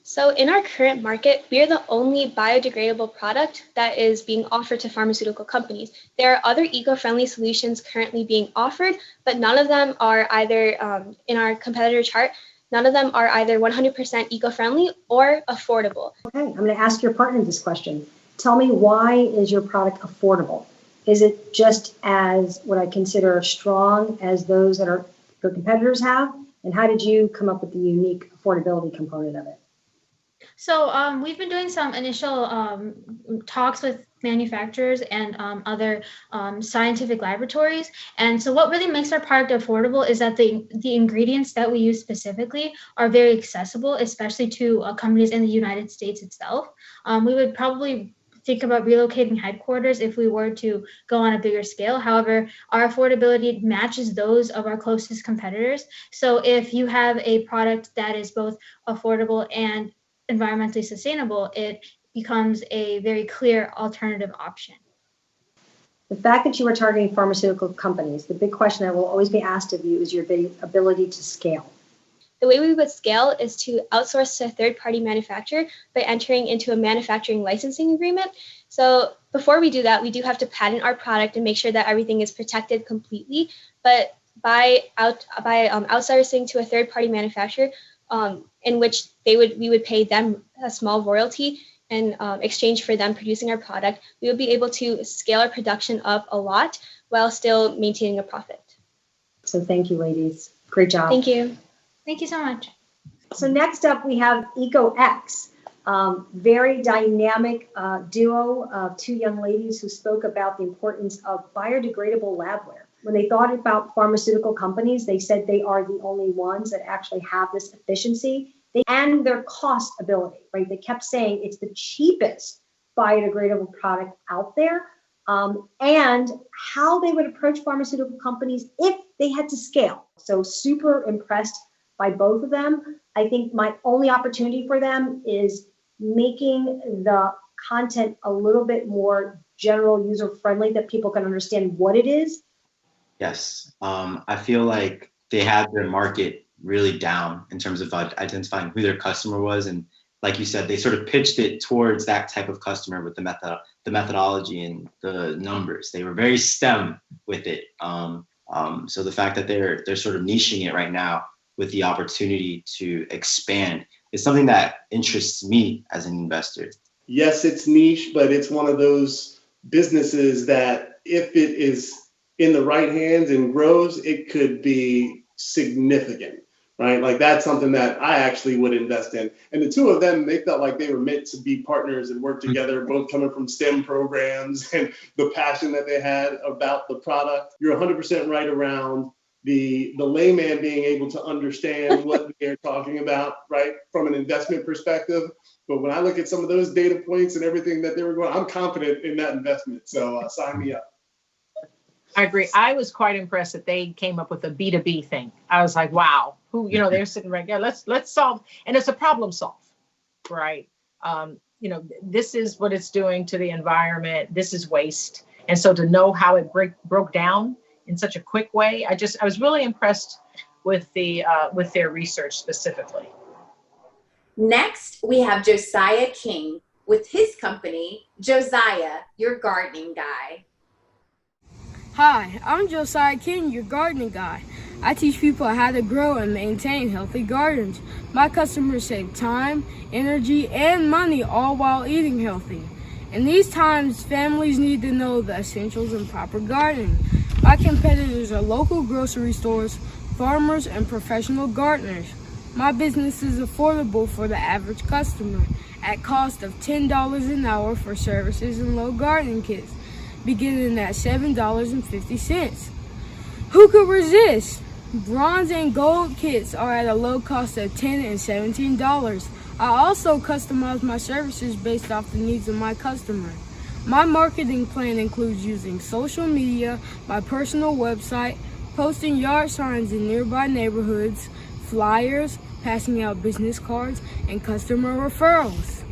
So in our current market, we are the only biodegradable product that is being offered to pharmaceutical companies. There are other eco-friendly solutions currently being offered, but none of them are either, in our competitor chart, none of them are either 100% eco-friendly or affordable. Okay, I'm going to ask your partner this question. Tell me, why is your product affordable? Is it just as what I consider strong as those that your competitors have? And how did you come up with the unique affordability component of it? So we've been doing some initial talks with manufacturers and other scientific laboratories. And so what really makes our product affordable is that the ingredients that we use specifically are very accessible, especially to companies in the United States itself. We would probably think about relocating headquarters if we were to go on a bigger scale. However, our affordability matches those of our closest competitors. So if you have a product that is both affordable and environmentally sustainable, it becomes a very clear alternative option. The fact that you are targeting pharmaceutical companies, the big question that will always be asked of you is your ability to scale. The way we would scale is to outsource to a third-party manufacturer by entering into a manufacturing licensing agreement. So before we do that, we do have to patent our product and make sure that everything is protected completely. But by outsourcing to a third-party manufacturer, in which we would pay them a small royalty in exchange for them producing our product, we would be able to scale our production up a lot while still maintaining a profit. So thank you, ladies. Great job. Thank you. Thank you so much. So next up, we have EcoX, very dynamic duo of two young ladies who spoke about the importance of biodegradable labware. When they thought about pharmaceutical companies, they said they are the only ones that actually have this efficiency and their cost ability, right? They kept saying it's the cheapest biodegradable product out there, and how they would approach pharmaceutical companies if they had to scale. So super impressed by both of them. I think my only opportunity for them is making the content a little bit more general, user-friendly, that people can understand what it is. Yes, I feel like they had their market really down in terms of identifying who their customer was. And like you said, they sort of pitched it towards that type of customer with the methodology and the numbers. They were very STEM with it. So the fact that they're sort of niching it right now with the opportunity to expand is something that interests me as an investor. Yes, it's niche, but it's one of those businesses that if it is in the right hands and grows, it could be significant, right? Like that's something that I actually would invest in. And the two of them, they felt like they were meant to be partners and work together, both coming from STEM programs and the passion that they had about the product. You're 100% right around the layman being able to understand what they're talking about, right, from an investment perspective. But when I look at some of those data points and everything that they were going, I'm confident in that investment. So sign me up. I agree. I was quite impressed that they came up with a B2B thing. I was like, wow, they're sitting right there. Let's solve, and it's a problem solve, right? This is what it's doing to the environment. This is waste. And so to know how it broke down in such a quick way, I was really impressed with their research specifically. Next, we have Josiah King with his company, Josiah, your gardening guy. Hi, I'm Josiah King, your gardening guy. I teach people how to grow and maintain healthy gardens. My customers save time, energy, and money, all while eating healthy. In these times, families need to know the essentials in proper gardening. My competitors are local grocery stores, farmers, and professional gardeners. My business is affordable for the average customer at cost of $10 an hour for services and low gardening kits, beginning at $7.50. Who could resist? Bronze and gold kits are at a low cost of $10 and $17. I also customize my services based off the needs of my customer. My marketing plan includes using social media, my personal website, posting yard signs in nearby neighborhoods, flyers, passing out business cards, and customer referrals.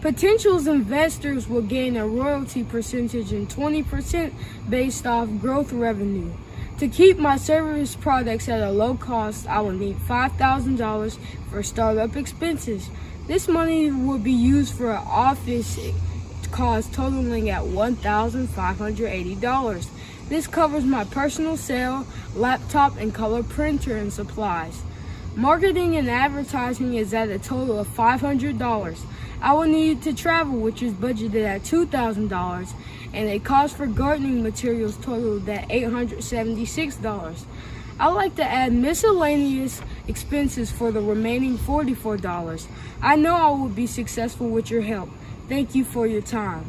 Potential investors will gain a royalty percentage and 20% based off growth revenue. To keep my service products at a low cost, I will need $5,000 for startup expenses. This money will be used for an office cost totaling at $1,580. This covers my personal cell, laptop, and color printer and supplies. Marketing and advertising is at a total of $500. I will need to travel, which is budgeted at $2,000, and a cost for gardening materials totaled at $876. I'd like to add miscellaneous expenses for the remaining $44. I know I will be successful with your help. Thank you for your time.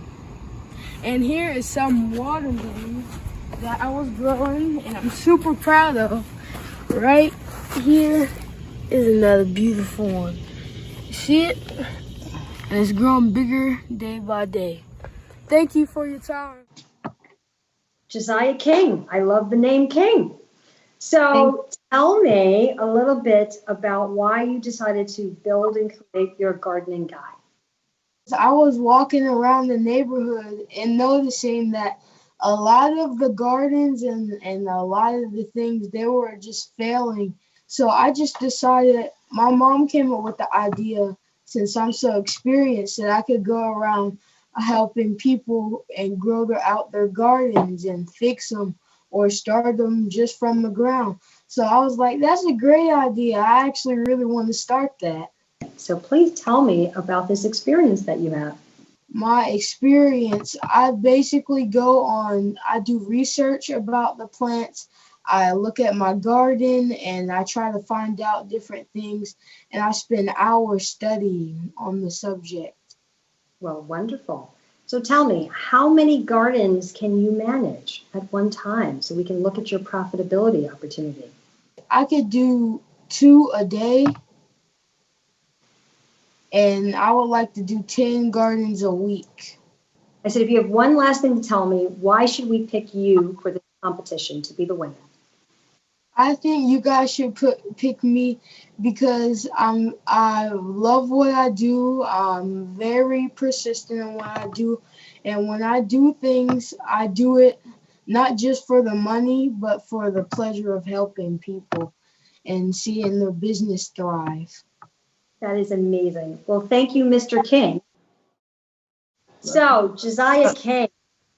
And here is some watermelons that I was growing and I'm super proud of. Right here is another beautiful one. You see it? And it's growing bigger day by day. Thank you for your time. Josiah King. I love the name King. So tell me a little bit about why you decided to build and create your gardening guide. I was walking around the neighborhood and noticing that a lot of the gardens and a lot of the things, they were just failing. So I just decided, my mom came up with the idea, since I'm so experienced, that I could go around helping people and grow out their gardens and fix them or start them just from the ground. So I was like, that's a great idea. I actually really want to start that. So please tell me about this experience that you have. My experience, I basically I do research about the plants. I look at my garden and I try to find out different things, and I spend hours studying on the subject. Well, wonderful. So tell me, how many gardens can you manage at one time so we can look at your profitability opportunity? I could do 2 a day, and I would like to do 10 gardens a week. I said, if you have one last thing to tell me, why should we pick you for the competition to be the winner? I think you guys should pick me because I love what I do. I'm very persistent in what I do. And when I do things, I do it not just for the money, but for the pleasure of helping people and seeing their business thrive. That is amazing. Well, thank you, Mr. King. So, Josiah King,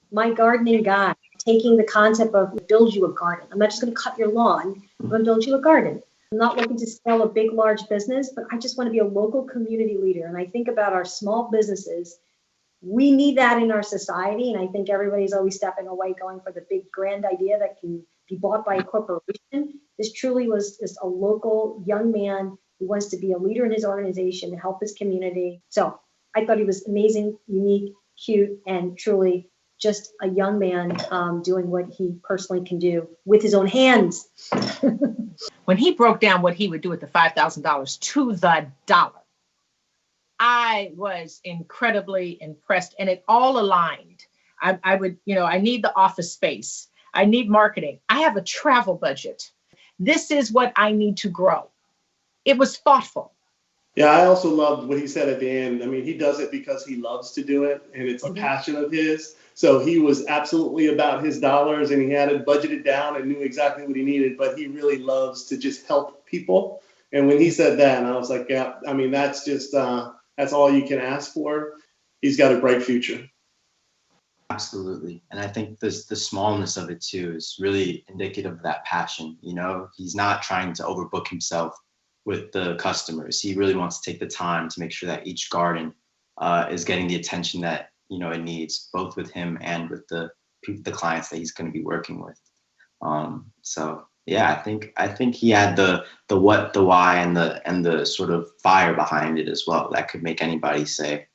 my gardening guide, taking the concept of build you a garden. I'm not just going to cut your lawn. I'm going to build you a garden. I'm not looking to scale a big, large business, but I just want to be a local community leader. And I think about our small businesses. We need that in our society. And I think everybody's always stepping away, going for the big, grand idea that can be bought by a corporation. This truly was just a local young man who wants to be a leader in his organization, help his community. So I thought he was amazing, unique, cute, and truly just a young man doing what he personally can do with his own hands. When he broke down what he would do with the $5,000 to the dollar, I was incredibly impressed, and it all aligned. I would, I need the office space. I need marketing. I have a travel budget. This is what I need to grow. It was thoughtful. Yeah, I also loved what he said at the end. I mean, he does it because he loves to do it, and it's a passion of his. So he was absolutely about his dollars, and he had it budgeted down and knew exactly what he needed, but he really loves to just help people. And when he said that, and I was like, yeah, I mean, that's just, that's all you can ask for. He's got a bright future. Absolutely. And I think the smallness of it too is really indicative of that passion. He's not trying to overbook himself with the customers. He really wants to take the time to make sure that each garden is getting the attention that it needs, both with him and with the clients that he's going to be working with. So Yeah, I think he had the what, the why, and the sort of fire behind it as well. That could make anybody say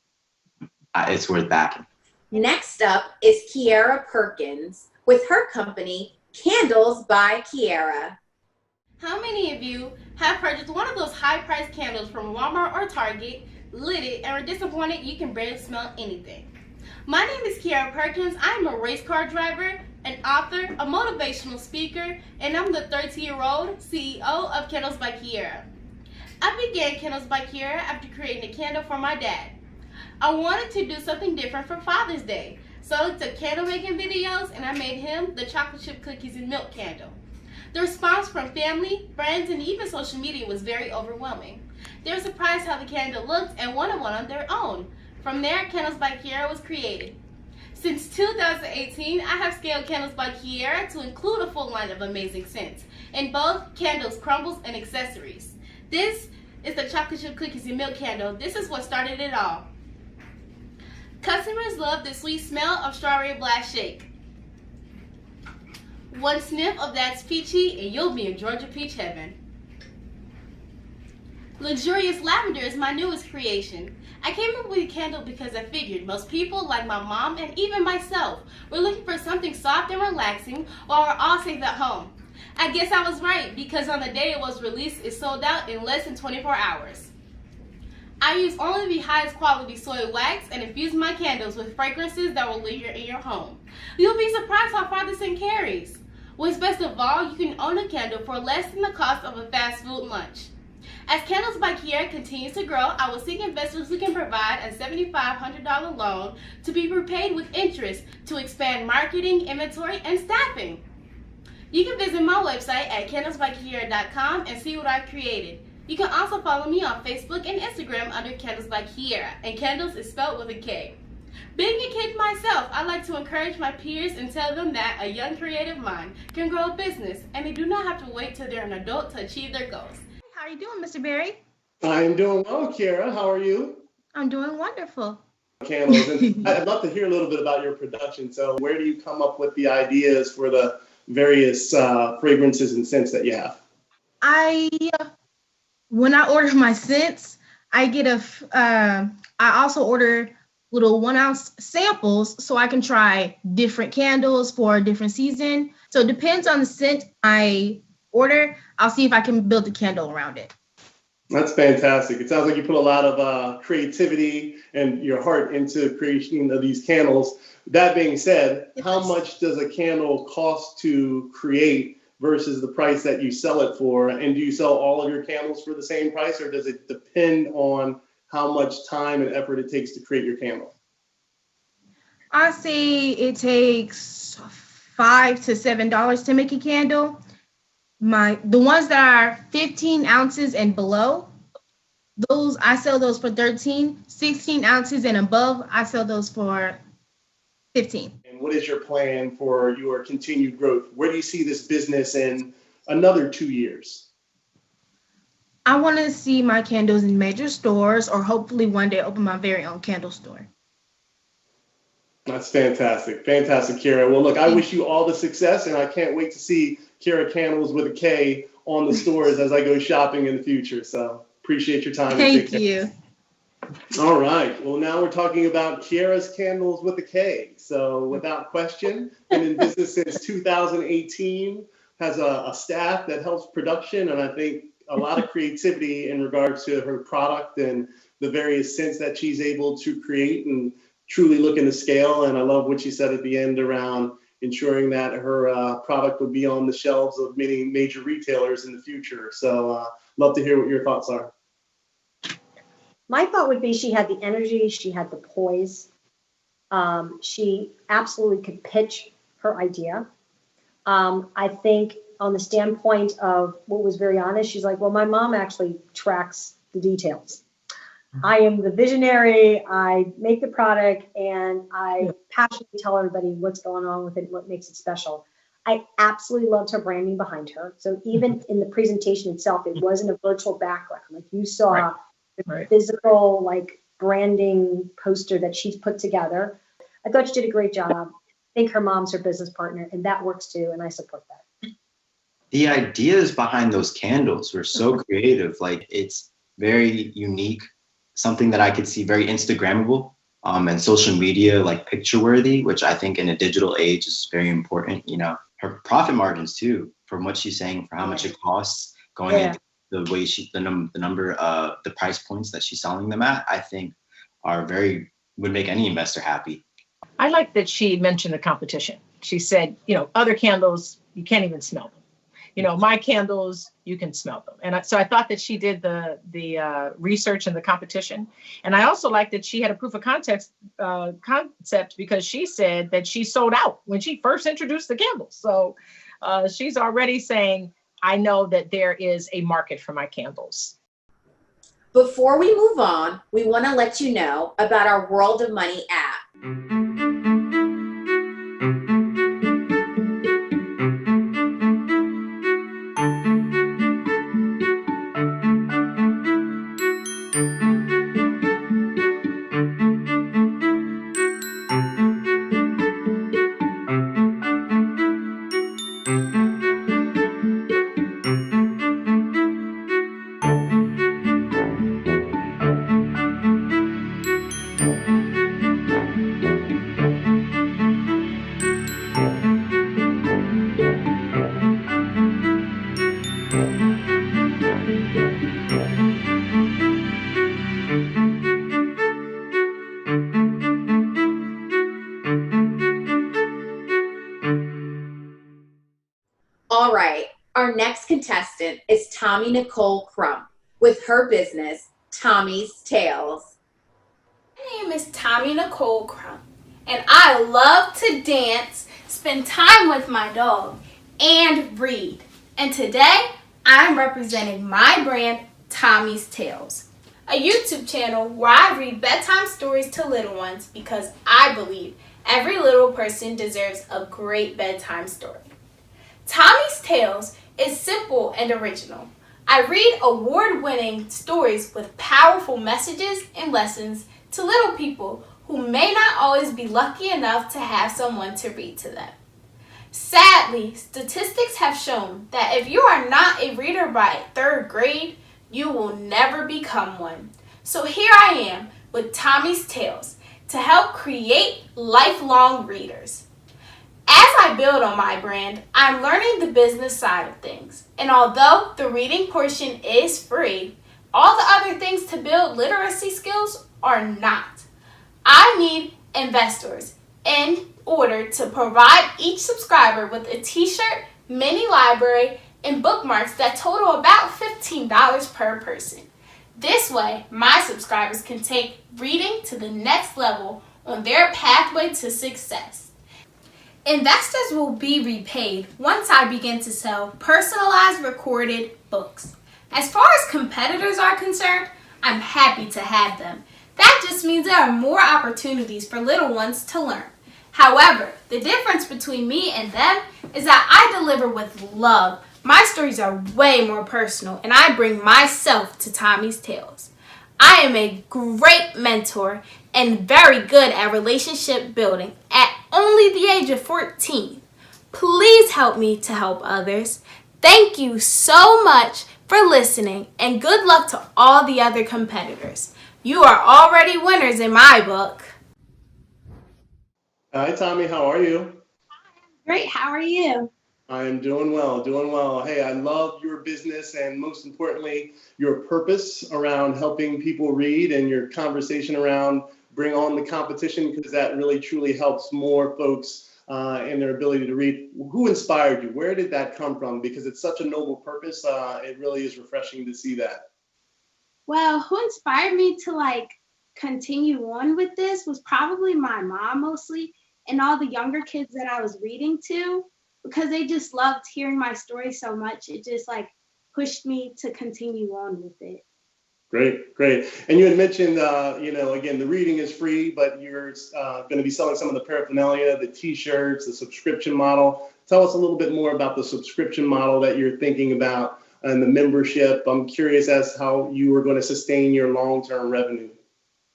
it's worth backing. Next up is Kierra Perkins with her company, Kandles by Kierra. How many of you have purchased one of those high-priced candles from Walmart or Target, lit it, and are disappointed you can barely smell anything? My name is Kierra Perkins. I'm a race car driver, an author, a motivational speaker, and I'm the 13-year-old CEO of Kandles by Kierra. I began Kandles by Kierra after creating a candle for my dad. I wanted to do something different for Father's Day, so I took candle making videos and I made him the chocolate chip cookies and milk candle. The response from family, friends, and even social media was very overwhelming. They were surprised how the candle looked and wanted one on their own. From there, Kandles by Kierra was created. Since 2018, I have scaled Kandles by Kierra to include a full line of amazing scents in both candles, crumbles, and accessories. This is the chocolate chip cookies and milk candle. This is what started it all. Customers love the sweet smell of strawberry blast shake. One sniff of that's peachy and you'll be in Georgia peach heaven. Luxurious lavender is my newest creation. I came up with a candle because I figured most people, like my mom and even myself, were looking for something soft and relaxing while we're all safe at home. I guess I was right, because on the day it was released, it sold out in less than 24 hours. I use only the highest quality soy wax and infuse my candles with fragrances that will linger in your home. You'll be surprised how far this scent carries. What's best of all, you can own a candle for less than the cost of a fast food lunch. As Kandles by Kierra continues to grow, I will seek investors who can provide a $7,500 loan to be repaid with interest to expand marketing, inventory, and staffing. You can visit my website at kandlesbykierra.com and see what I've created. You can also follow me on Facebook and Instagram under Kandles by Kierra, and Kandles is spelled with a K. Being a kid myself, I like to encourage my peers and tell them that a young creative mind can grow a business, and they do not have to wait till they're an adult to achieve their goals. How are you doing, Mr. Berry? I'm doing well, Kierra. How are you? I'm doing wonderful. Candles. And I'd love to hear a little bit about your production. So where do you come up with the ideas for the various fragrances and scents that you have? When I order my scents, I also order little 1 ounce samples so I can try different candles for a different season. So it depends on the scent I order. I'll see if I can build a candle around it. That's fantastic. It sounds like you put a lot of creativity and your heart into creation of these candles. That being said, how much does a candle cost to create versus the price that you sell it for? And do you sell all of your candles for the same price, or does it depend on how much time and effort it takes to create your candle? I say it takes $5 to $7 to make a candle. The ones that are 15 ounces and below, those I sell those for 13. 16 ounces and above, I sell those for 15. And what is your plan for your continued growth? Where do you see this business in another 2 years? I want to see my candles in major stores, or hopefully one day open my very own candle store. That's fantastic. Fantastic, Kierra. Well, look, I wish you all the success, and I can't wait to see Kierra Candles with a K on the stores as I go shopping in the future. So appreciate your time. Thank you. All right. Well, now we're talking about Kierra's Candles with a K. So without question, been in business since 2018, has a staff that helps production, and I think a lot of creativity in regards to her product and the various scents that she's able to create and truly looking to scale. And I love what she said at the end around ensuring that her product would be on the shelves of many major retailers in the future. So love to hear what your thoughts are. My thought would be she had the energy, she had the poise. She absolutely could pitch her idea. I think on the standpoint of what was very honest, she's like, well, my mom actually tracks the details. I am the visionary, I make the product, and I passionately tell everybody what's going on with it, what makes it special. I absolutely loved her branding behind her. So even in the presentation itself, it wasn't a virtual background. Like you saw the physical like branding poster that she's put together. I thought she did a great job. I think her mom's her business partner, and that works too, and I support that. the ideas behind those candles were so creative. Like, it's very unique, something that I could see very Instagrammable, and social media, like picture worthy, which I think in a digital age is very important. You know, her profit margins too, from what she's saying, for how much it costs going into the way the price points that she's selling them at, I think would make any investor happy. I like that she mentioned the competition. She said, you know, other candles, you can't even smell them. You know, my candles, you can smell them. And so I thought that she did the research and the competition. And I also like that she had a proof of concept because she said that she sold out when she first introduced the candles. So she's already saying, I know that there is a market for my candles. Before we move on, we want to let you know about our World of Money app. All right, our next contestant is Tommy Nicole Crump with her business, Tommy's Tales. My name is Tommy Nicole Crump, and I love to dance, spend time with my dog, and read. And today, I'm representing my brand, Tommy's Tales, a YouTube channel where I read bedtime stories to little ones because I believe every little person deserves a great bedtime story. Tommy's Tales is simple and original. I read award-winning stories with powerful messages and lessons to little people who may not always be lucky enough to have someone to read to them. Sadly, statistics have shown that if you are not a reader by 3rd grade, you will never become one. So here I am with Tommy's Tales to help create lifelong readers. As I build on my brand, I'm learning the business side of things. And although the reading portion is free, all the other things to build literacy skills are not. I need investors in order to provide each subscriber with a t-shirt, mini library, and bookmarks that total about $15 per person. This way, my subscribers can take reading to the next level on their pathway to success. Investors will be repaid once I begin to sell personalized recorded books. As far as competitors are concerned, I'm happy to have them. That just means there are more opportunities for little ones to learn. However, the difference between me and them is that I deliver with love. My stories are way more personal, and I bring myself to Tommy's Tales. I am a great mentor and very good at relationship building at only the age of 14. Please help me to help others. Thank you so much for listening, and good luck to all the other competitors. You are already winners in my book. Hi, Tommy. How are you? Great. How are you? I am doing well, doing well. Hey, I love your business and most importantly, your purpose around helping people read and your conversation around bring on the competition, because that really truly helps more folks in their ability to read. Who inspired you? Where did that come from? Because it's such a noble purpose. It really is refreshing to see that. Well, who inspired me to continue on with this was probably my mom mostly, and all the younger kids that I was reading to, because they just loved hearing my story so much. It just pushed me to continue on with it. Great, great. And you had mentioned, again, the reading is free, but you're going to be selling some of the paraphernalia, the t-shirts, the subscription model. Tell us a little bit more about the subscription model that you're thinking about and the membership. I'm curious as how you are going to sustain your long-term revenue.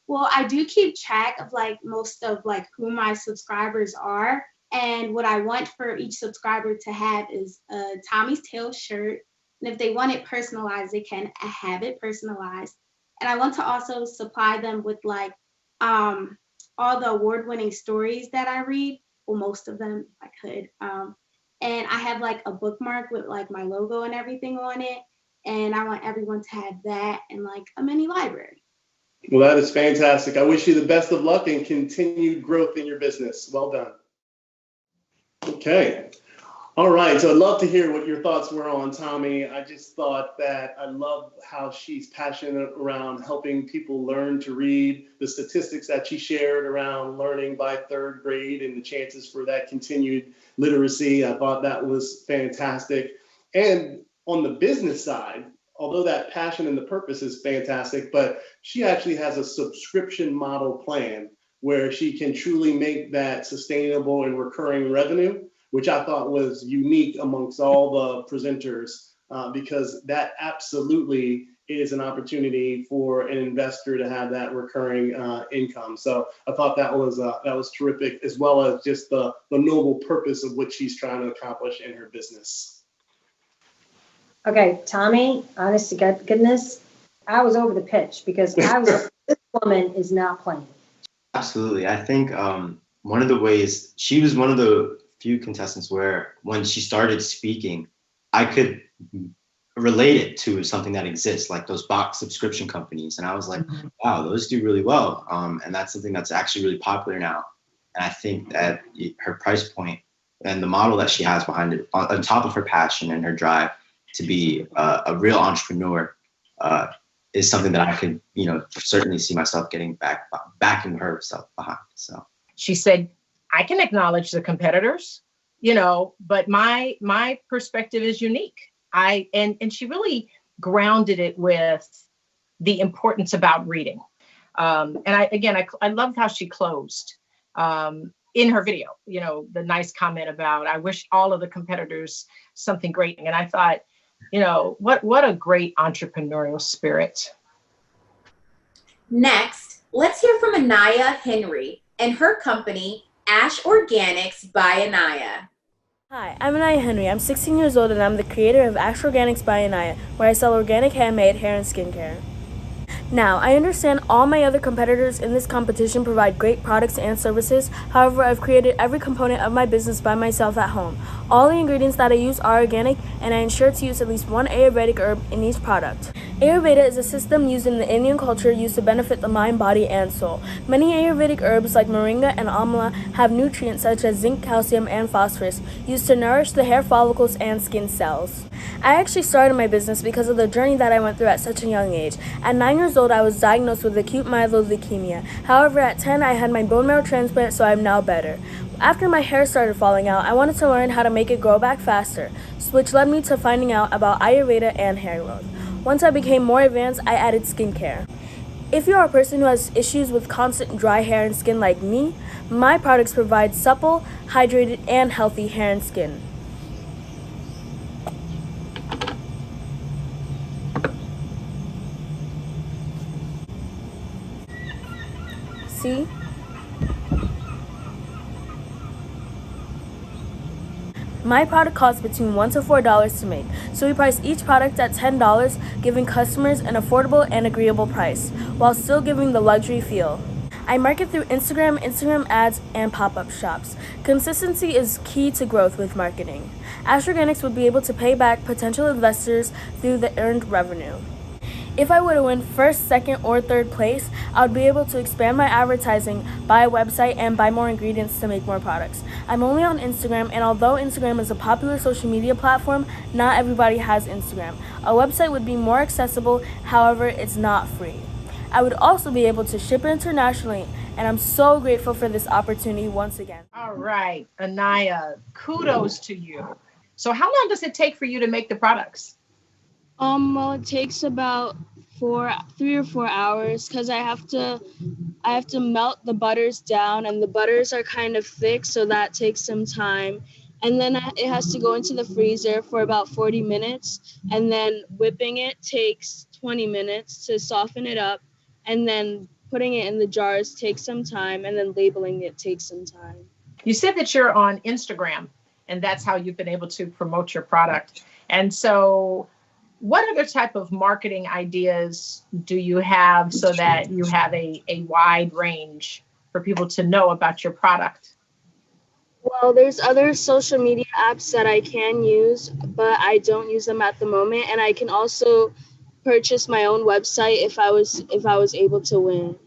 Well, I do keep track of most of who my subscribers are. And what I want for each subscriber to have is a Tommy's Tale shirt. And if they want it personalized, they can have it personalized. And I want to also supply them with like all the award-winning stories that I read. Well, most of them, if I could. And I have like a bookmark with like my logo and everything on it. And I want everyone to have that and like a mini library. Well, that is fantastic. I wish you the best of luck and continued growth in your business. Well done. Okay. All right. So I'd love to hear what your thoughts were on Tommy. I just thought that I love how she's passionate around helping people learn to read, the statistics that she shared around learning by 3rd grade and the chances for that continued literacy. I thought that was fantastic. And on the business side, although that passion and the purpose is fantastic, but she actually has a subscription model plan where she can truly make that sustainable and recurring revenue, which I thought was unique amongst all the presenters, because that absolutely is an opportunity for an investor to have that recurring income. So I thought that was terrific, as well as just the noble purpose of what she's trying to accomplish in her business. Okay, Tommy, honest to goodness, I was over the pitch because I was like, this woman is not playing. Absolutely. I think one of the ways, she was one of the few contestants where when she started speaking, I could relate it to something that exists, like those box subscription companies. And I was like, wow, those do really well. And that's something that's actually really popular now. And I think that her price point and the model that she has behind it, on top of her passion and her drive to be a real entrepreneur, is something that I could, certainly see myself backing herself behind. So she said, I can acknowledge the competitors, but my perspective is unique. And she really grounded it with the importance about reading. And I loved how she closed in her video, the nice comment about, I wish all of the competitors something great. And I thought, what a great entrepreneurial spirit. Next, let's hear from Anaya Henry and her company, Ash Organics by Anaya. Hi, I'm Anaya Henry. I'm 16 years old and I'm the creator of Ash Organics by Anaya, where I sell organic handmade hair and skincare. Now, I understand all my other competitors in this competition provide great products and services. However, I've created every component of my business by myself at home. All the ingredients that I use are organic, and I ensure to use at least one Ayurvedic herb in each product. Ayurveda is a system used in the Indian culture used to benefit the mind, body, and soul. Many Ayurvedic herbs like moringa and amla have nutrients such as zinc, calcium, and phosphorus used to nourish the hair follicles and skin cells. I actually started my business because of the journey that I went through at such a young age. At 9 years old, I was diagnosed with acute myeloid leukemia. However, at 10, I had my bone marrow transplant, so I'm now better. After my hair started falling out, I wanted to learn how to make it grow back faster, which led me to finding out about Ayurveda and hair growth. Once I became more advanced, I added skincare. If you are a person who has issues with constant dry hair and skin like me, my products provide supple, hydrated, and healthy hair and skin. See? My product costs between $1 to $4 to make, so we price each product at $10, giving customers an affordable and agreeable price, while still giving the luxury feel. I market through Instagram ads, and pop-up shops. Consistency is key to growth with marketing. Ash Organics would be able to pay back potential investors through the earned revenue. If I were to win first, second, or third place, I would be able to expand my advertising, buy a website, and buy more ingredients to make more products. I'm only on Instagram, and although Instagram is a popular social media platform, not everybody has Instagram. A website would be more accessible, however, it's not free. I would also be able to ship internationally, and I'm so grateful for this opportunity once again. All right, Anaya, kudos to you. So how long does it take for you to make the products? Well, it takes about 3 or 4 hours because I have to melt the butters down, and the butters are kind of thick, so that takes some time. And then it has to go into the freezer for about 40 minutes, and then whipping it takes 20 minutes to soften it up, and then putting it in the jars takes some time, and then labeling it takes some time. You said that you're on Instagram, and that's how you've been able to promote your product. And so, what other type of marketing ideas do you have so that you have a wide range for people to know about your product? Well, there's other social media apps that I can use, but I don't use them at the moment. And I can also purchase my own website if I was able to win.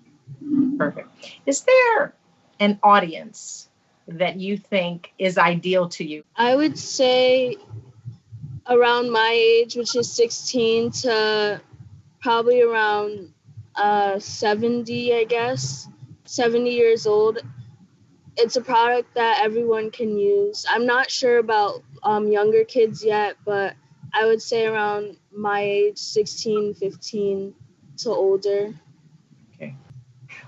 Perfect. Is there an audience that you think is ideal to you? I would say around my age, which is 16 to probably around 70, I guess, 70 years old. It's a product that everyone can use. I'm not sure about younger kids yet, but I would say around my age, 16, 15 to older. Okay.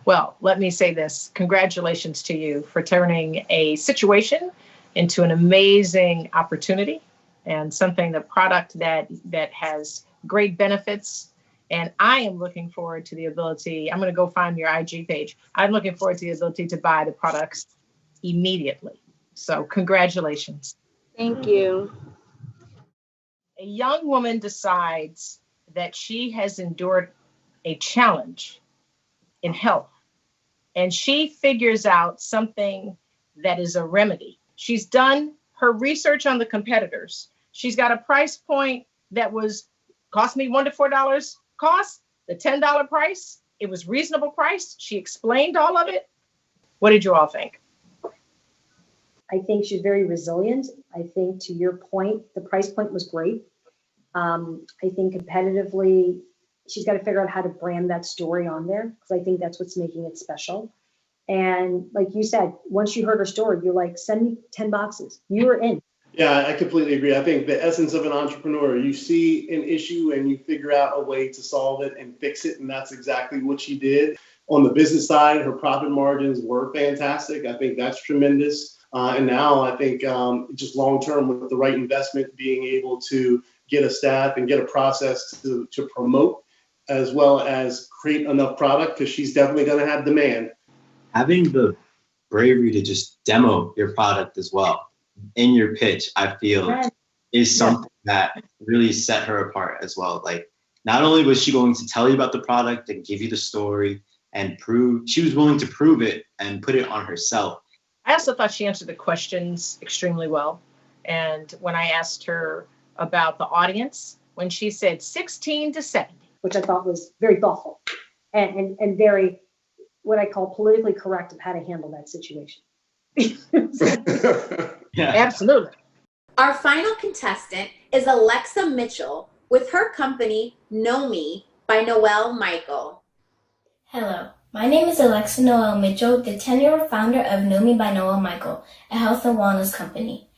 Well, let me say this. Congratulations to you for turning a situation into an amazing opportunity and something, the product that has great benefits. And I am looking forward to the ability, I'm going to go find your IG page. I'm looking forward to the ability to buy the products immediately. So congratulations. Thank you. A young woman decides that she has endured a challenge in health, and she figures out something that is a remedy. She's done her research on the competitors. She's got a price point that cost me $1 to $4 cost, the $10 price. It was reasonable price. She explained all of it. What did you all think? I think she's very resilient. I think, to your point, the price point was great. I think competitively, she's got to figure out how to brand that story on there, because I think that's what's making it special. And like you said, once you heard her story, you're like, send me 10 boxes. You were in. Yeah, I completely agree. I think the essence of an entrepreneur, you see an issue and you figure out a way to solve it and fix it. And that's exactly what she did. On the business side, her profit margins were fantastic. I think that's tremendous. And now I think just long term, with the right investment, being able to get a staff and get a process to promote, as well as create enough product, because she's definitely going to have demand. Having the bravery to just demo your product as well in your pitch, I feel is something that really set her apart as well. Like, not only was she going to tell you about the product and give you the story and she was willing to prove it and put it on herself. I also thought she answered the questions extremely well. And when I asked her about the audience, when she said 16 to 70, which I thought was very thoughtful and very, what I call, politically correct of how to handle that situation. Yeah, absolutely. Our final contestant is Alexa Mitchell with her company, Know Me by Noel Michael. Hello, my name is Alexa Noel Mitchell, the 10-year-old founder of Know Me by Noel Michael, a health and wellness company.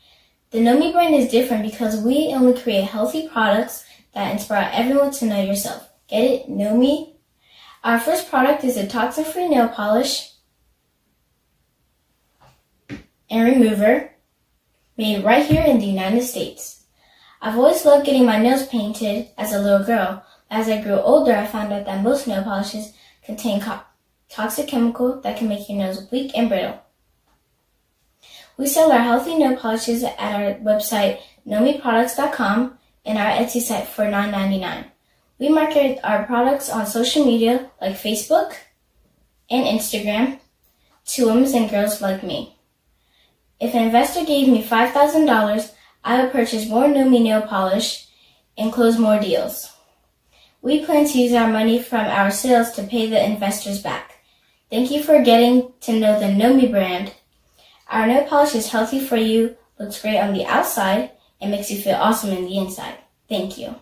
The Know Me brand is different because we only create healthy products that inspire everyone to know yourself. Get it? Know Me? Our first product is a toxin-free nail polish and remover made right here in the United States. I've always loved getting my nails painted as a little girl. As I grew older, I found out that most nail polishes contain toxic chemical that can make your nails weak and brittle. We sell our healthy nail polishes at our website, knowmeproducts.com, and our Etsy site for $9.99. We market our products on social media like Facebook and Instagram to women and girls like me. If an investor gave me $5,000, I would purchase more Know Me nail polish and close more deals. We plan to use our money from our sales to pay the investors back. Thank you for getting to know the Know Me brand. Our nail polish is healthy for you, looks great on the outside, and makes you feel awesome in the inside. Thank you.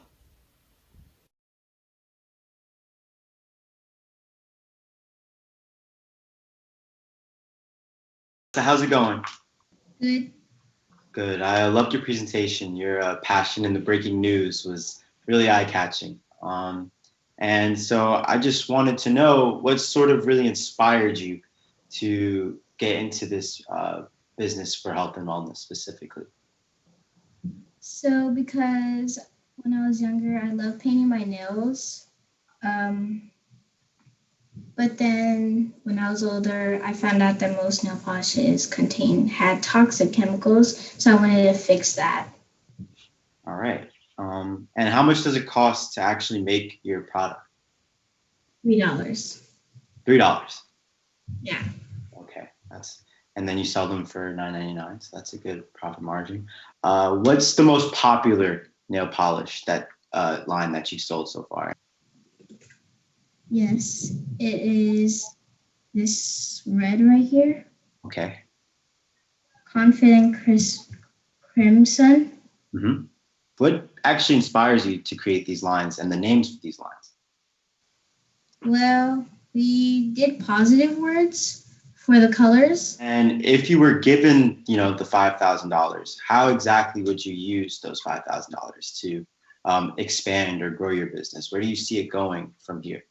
So how's it going? Good. Good. I loved your presentation. Your passion in the breaking news was really eye-catching. And so I just wanted to know what sort of really inspired you to get into this business for health and wellness specifically. So because when I was younger, I loved painting my nails. But then when I was older, I found out that most nail polishes had toxic chemicals, so I wanted to fix that. All right. And how much does it cost to actually make your product? $3. $3. Yeah. Okay, and then you sell them for $9.99, so that's a good profit margin. What's the most popular nail polish line that you've sold so far? Yes, it is this red right here. Okay. Confident Crimson. Mm-hmm. What actually inspires you to create these lines and the names for these lines? Well, we did positive words for the colors. And if you were given, the $5,000, how exactly would you use those $5,000 to expand or grow your business? Where do you see it going from here?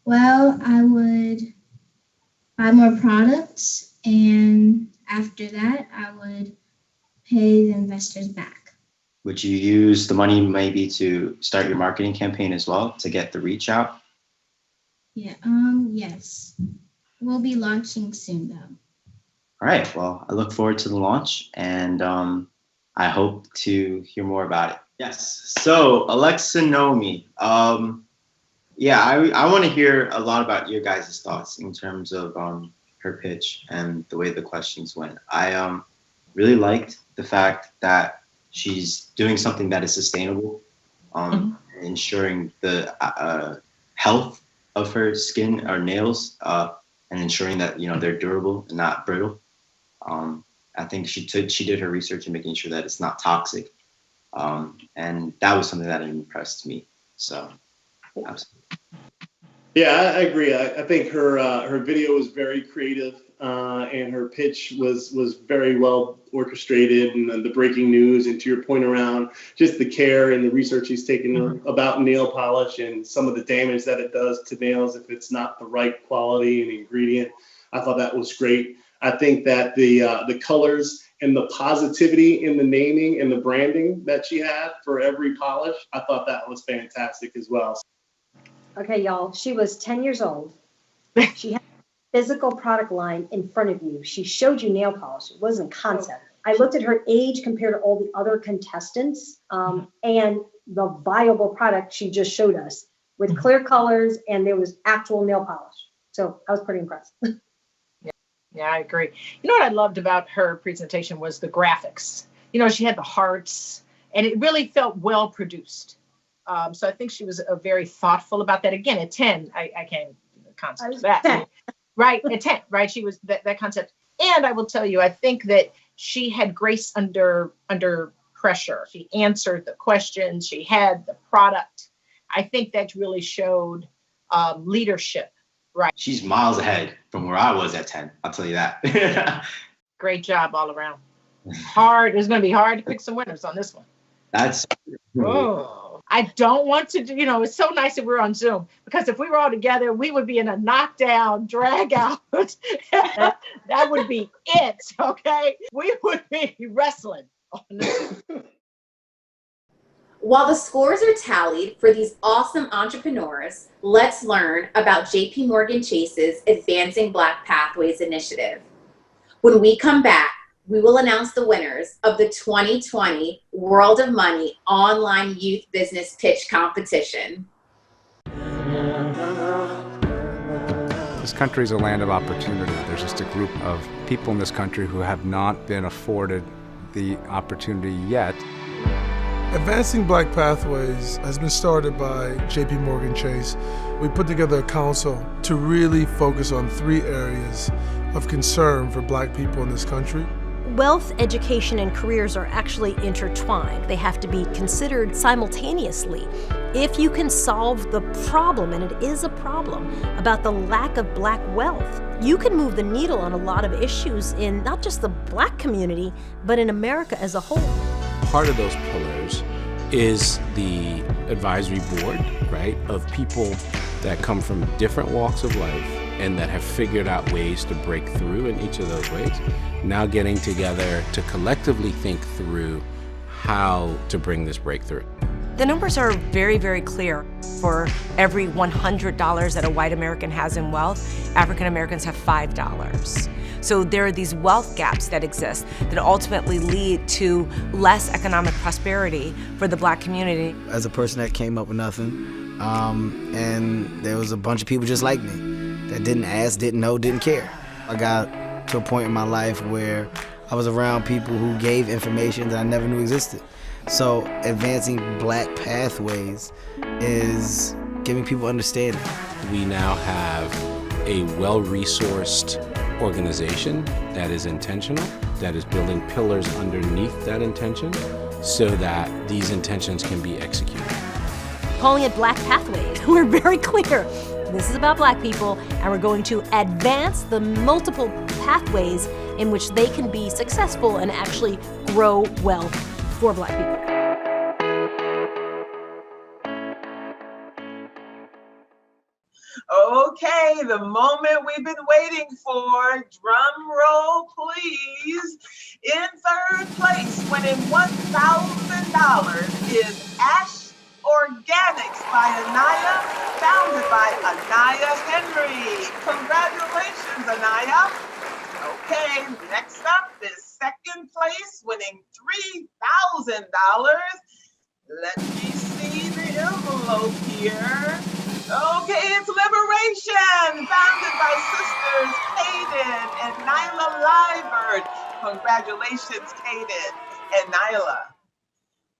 Well, I would buy more products, and after that, I would pay the investors back. Would you use the money maybe to start your marketing campaign as well to get the reach out? Yeah, yes. We'll be launching soon though. All right, well, I look forward to the launch and I hope to hear more about it. Yes, so Alexa Nomi, I want to hear a lot about your guys' thoughts in terms of her pitch and the way the questions went. I really liked the fact that she's doing something that is sustainable, ensuring the health of her skin or nails, and ensuring that they're durable and not brittle. I think she did her research in making sure that it's not toxic, and that was something that impressed me. So, absolutely. Yeah, I agree. I think her video was very creative, and her pitch was very well orchestrated, and the breaking news, and to your point around just the care and the research he's taken about nail polish and some of the damage that it does to nails if it's not the right quality and ingredient. I thought that was great. I think that the colors and the positivity in the naming and the branding that she had for every polish, I thought that was fantastic as well. Okay, y'all, she was 10 years old. She had a physical product line in front of you. She showed you nail polish. It wasn't concept. I looked at her age compared to all the other contestants, and the viable product she just showed us with clear colors, and there was actual nail polish. So I was pretty impressed. Yeah, I agree. What I loved about her presentation was the graphics. She had the hearts, and it really felt well produced. So I think she was very thoughtful about that. Again, at 10, I can't concept of that. 10. Right, at 10, right? She was that concept. And I will tell you, I think that she had grace under pressure. She answered the questions. She had the product. I think that really showed leadership. Right. She's miles ahead from where I was at 10. I'll tell you that. Great job all around. Hard. It's going to be hard to pick some winners on this one. That's. Oh, I don't want to do, it's so nice that we're on Zoom, because if we were all together, we would be in a knockdown, drag out. That would be it. Okay. We would be wrestling. Oh, no. While the scores are tallied for these awesome entrepreneurs, let's learn about JP Morgan Chase's Advancing Black Pathways initiative. When we come back, we will announce the winners of the 2020 World of Money Online Youth Business Pitch Competition. This country is a land of opportunity. There's just a group of people in this country who have not been afforded the opportunity yet. Advancing Black Pathways has been started by JP Morgan Chase. We put together a council to really focus on 3 areas of concern for Black people in this country. Wealth, education, and careers are actually intertwined. They have to be considered simultaneously. If you can solve the problem, and it is a problem, about the lack of Black wealth, you can move the needle on a lot of issues in not just the Black community, but in America as a whole. Part of those pillars is the advisory board, right, of people that come from different walks of life and that have figured out ways to break through in each of those ways, now getting together to collectively think through how to bring this breakthrough. The numbers are very, very clear. For every $100 that a white American has in wealth, African Americans have $5. So there are these wealth gaps that exist that ultimately lead to less economic prosperity for the Black community. As a person that came up with nothing, and there was a bunch of people just like me that didn't ask, didn't know, didn't care. I got to a point in my life where I was around people who gave information that I never knew existed. So advancing Black pathways is giving people understanding. We now have a well-resourced organization that is intentional, that is building pillars underneath that intention so that these intentions can be executed. Calling it Black Pathways. We're very clear. This is about Black people, and we're going to advance the multiple pathways in which they can be successful and actually grow wealth for Black people. Okay, the moment we've been waiting for. Drum roll, please. In third place, winning $1,000 is Ash Organics by Anaya, founded by Anaya Henry. Congratulations, Anaya. Okay, next up is second place, winning $3,000. Let me see the envelope here. Okay, it's Liberation, founded by sisters Kaden and Nyla Libert. Congratulations, Kaden and Nyla.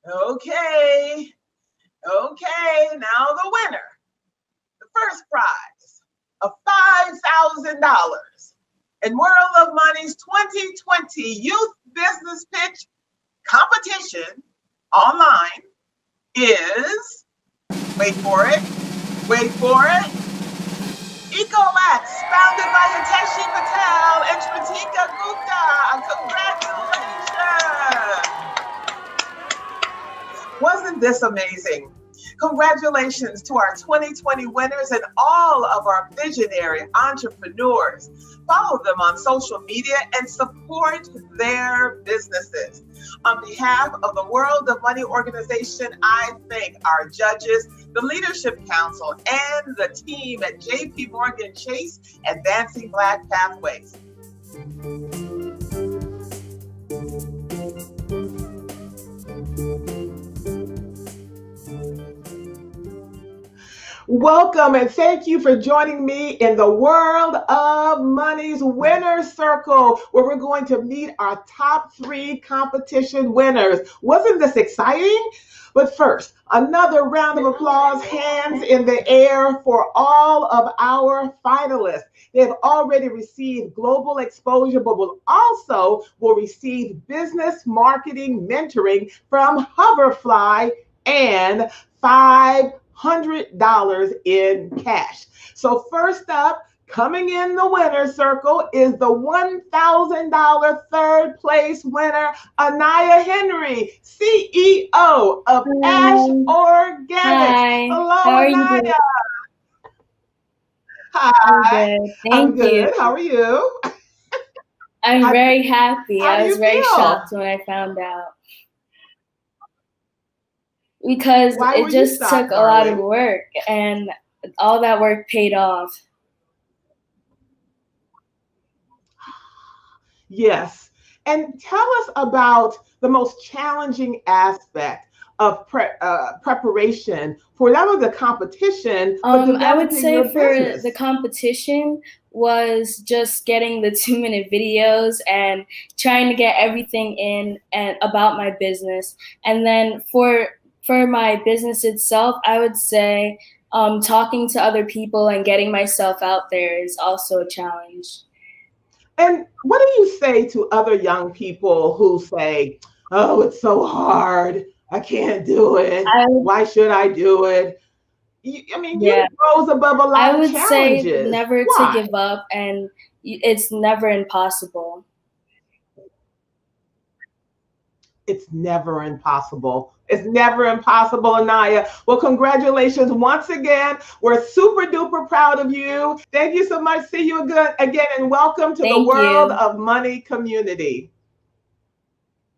Okay, now the winner. The first prize of $5,000 in World of Money's 2020 Youth Business Pitch Competition online is, wait for it, EcoX, founded by Hiteshi Patel and Shratika Gupta. Congratulations! Wasn't this amazing? Congratulations to our 2020 winners and all of our visionary entrepreneurs. Follow them on social media and support their businesses. On behalf of the World of Money organization, I thank our judges, the Leadership Council, and the team at JP Morgan Chase, Advancing Black Pathways. Welcome and thank you for joining me in the World of Money's Winner's Circle, where we're going to meet our top 3 competition winners. Wasn't this exciting? But first, another round of applause, hands in the air for all of our finalists. They have already received global exposure, but will receive business marketing mentoring from Hoverfly and $500 in cash. So first up, coming in the winner's circle is the $1,000 third place winner, Anaya Henry, CEO of Ash Organics. Hi. Hello, How are Anaya. you doing? Hi. I'm good. I'm Thank you. good. How are you? I'm very happy. How do I was you very feel? shocked when I found out. Because Why were it you just shocked, took a lot of darling? work, and all that work paid off. Yes. And tell us about the most challenging aspect of preparation for not only the competition, but I would developing your say for business. the competition was just getting the 2-minute videos and trying to get everything in and about my business. And then for my business itself, I would say talking to other people and getting myself out there is also a challenge. And what do you say to other young people who say, oh, it's so hard, I can't do it, why should I do it? You rose above a lot I of would say challenges. never Why? to give up, and it's never impossible. It's never impossible. It's never impossible, Anaya. Well, congratulations once again. We're super duper proud of you. Thank you so much. See you again and welcome to the Thank World you. of Money community.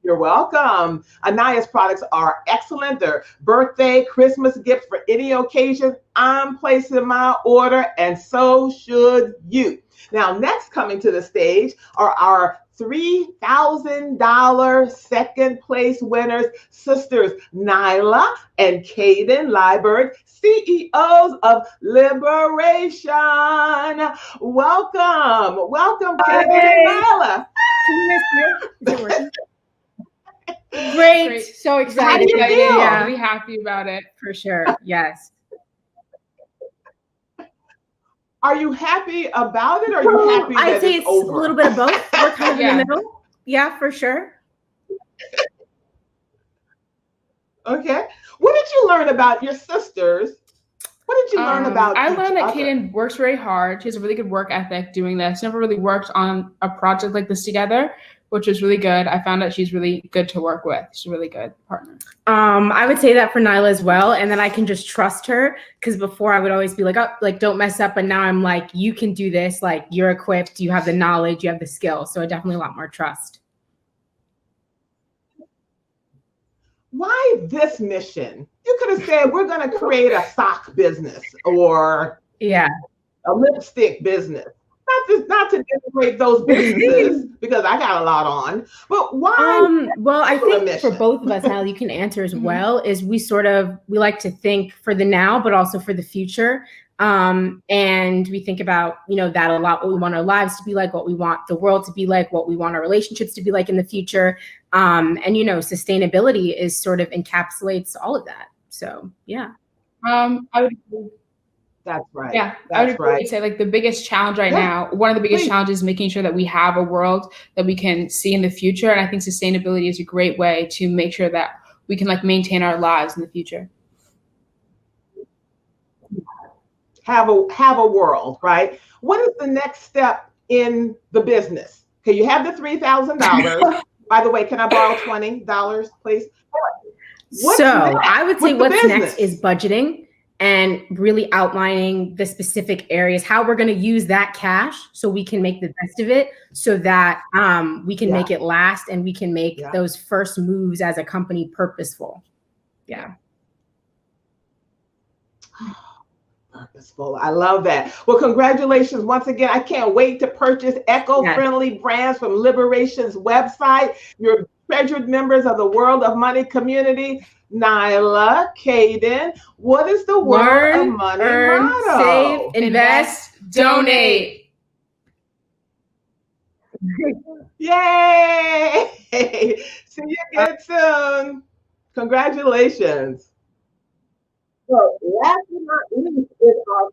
You're welcome. Anaya's products are excellent. They're birthday, Christmas gifts for any occasion. I'm placing my order, and so should you. Now, next coming to the stage are our $3,000 second place winners, sisters Nyla and Kaden Liebert, CEOs of Liberation. Welcome. Welcome, Kaden and Nyla. Can you guys hear? Is it working? Great. So excited. How do you feel? Yeah, really happy about it. For sure. Yes. Are you happy about it, or are you happy that I'd say it's it's over? a little bit of both. We're kind of in Yeah. the middle. Yeah, for sure. Okay. What did you learn about your sisters? What did you learn about I each learned that other? Kaden works very hard. She has a really good work ethic doing this. Never really worked on a project like this together, which was really good. I found out she's really good to work with. She's a really good partner. I would say that for Nyla as well. And then I can just trust her, because before I would always be like, oh, like, don't mess up. But now I'm like, you can do this. Like, you're equipped. You have the knowledge. You have the skill. So definitely a lot more trust. Why this mission? You could have said, we're going to create a sock business or Yeah. a lipstick business. Not to denigrate those businesses, because I got a lot on. But why? Well, I think mission? for both of us, Hal, you can answer as well, is we like to think for the now, but also for the future. And we think about, that a lot, what we want our lives to be like, what we want the world to be like, what we want our relationships to be like in the future. And, sustainability is sort of encapsulates all of that. So, yeah. I would agree. That's right. Yeah, That's I would agree. right. Say like the biggest challenge right Yeah. now, one of the biggest Please. challenges is making sure that we have a world that we can see in the future. And I think sustainability is a great way to make sure that we can maintain our lives in the future. Have a world, right? What is the next step in the business? Okay, you have the $3,000. By the way, can I borrow $20, please? What's So next I would say with the what's business? next is budgeting and really outlining the specific areas, how we're going to use that cash so we can make the best of it, so that we can make it last and we can make those first moves as a company purposeful. Yeah. Purposeful. I love that. Well, congratulations once again. I can't wait to purchase eco-friendly brands from Liberation's website. You're treasured members of the World of Money community. Nyla, Kaden, what is the World of Money earn, motto? save, invest, donate. Yay! See you again soon. Congratulations. So last but not least is our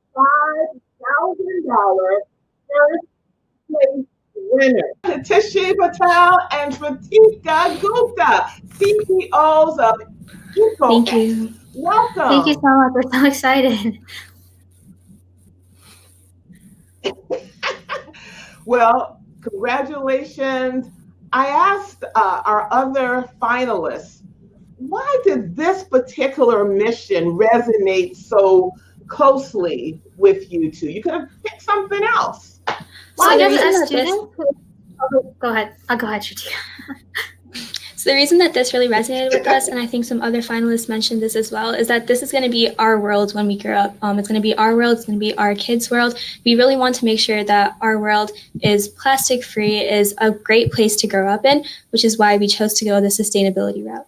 $5,000 first place winner. Tishi Patel and Pratika Gupta, CEOs of EcoX. Thank you. Welcome. Thank you so much. We're so excited. Well, congratulations. I asked our other finalists, why did this particular mission resonate so closely with you two? You could have picked something else. So as students, go ahead. I'll go ahead, Shatika. So the reason that this really resonated with us, and I think some other finalists mentioned this as well, is that this is going to be our world when we grow up. It's going to be our world. It's going to be our kids' world. We really want to make sure that our world is plastic free, is a great place to grow up in, which is why we chose to go the sustainability route.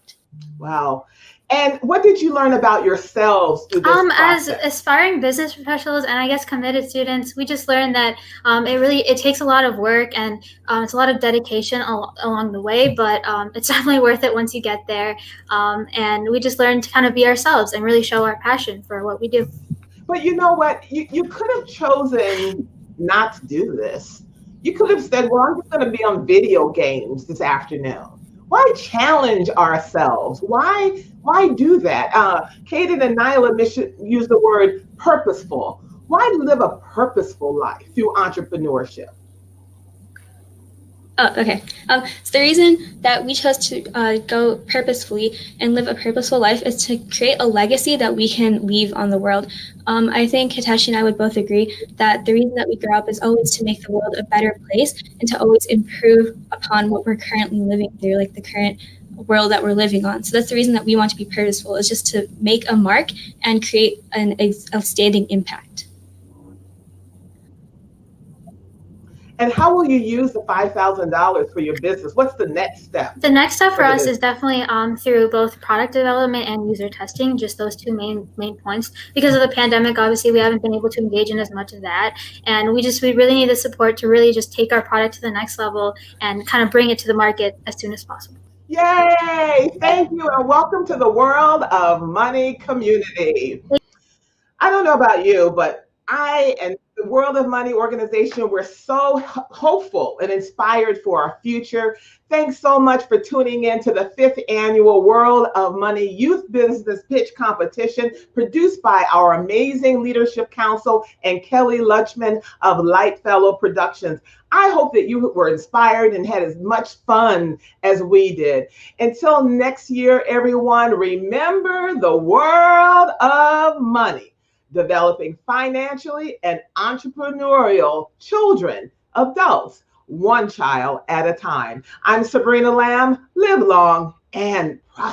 Wow. And what did you learn about yourselves through this As process? aspiring business professionals and I guess committed students, we just learned that it takes a lot of work and it's a lot of dedication along the way, but it's definitely worth it once you get there. And we just learned to kind of be ourselves and really show our passion for what we do. But you know what? You could have chosen not to do this. You could have said, well, I'm just going to be on video games this afternoon. Why challenge ourselves? Why do that? Kaden and Nyla use the word purposeful. Why live a purposeful life through entrepreneurship? Oh, okay. So the reason that we chose to go purposefully and live a purposeful life is to create a legacy that we can leave on the world. I think Hiteshi and I would both agree that the reason that we grow up is always to make the world a better place and to always improve upon what we're currently living through, like the current world that we're living on. So that's the reason that we want to be purposeful, is just to make a mark and create an outstanding impact. And how will you use the $5,000 for your business? What's the next step? The next step for us is definitely through both product development and user testing, just those two main points. Because of the pandemic, obviously, we haven't been able to engage in as much of that. And we really need the support to really just take our product to the next level and kind of bring it to the market as soon as possible. Yay! Thank you, and welcome to the World of Money community. I don't know about you, but I and the World of Money organization, we're so hopeful and inspired for our future. Thanks so much for tuning in to the 5th annual World of Money Youth Business Pitch Competition, produced by our amazing Leadership Council and Kelly Lutchman of Light Fellow Productions. I hope that you were inspired and had as much fun as we did. Until next year, everyone, remember the world of money. Developing financially and entrepreneurial children, adults, one child at a time. I'm Sabrina Lamb. Live long and prosper.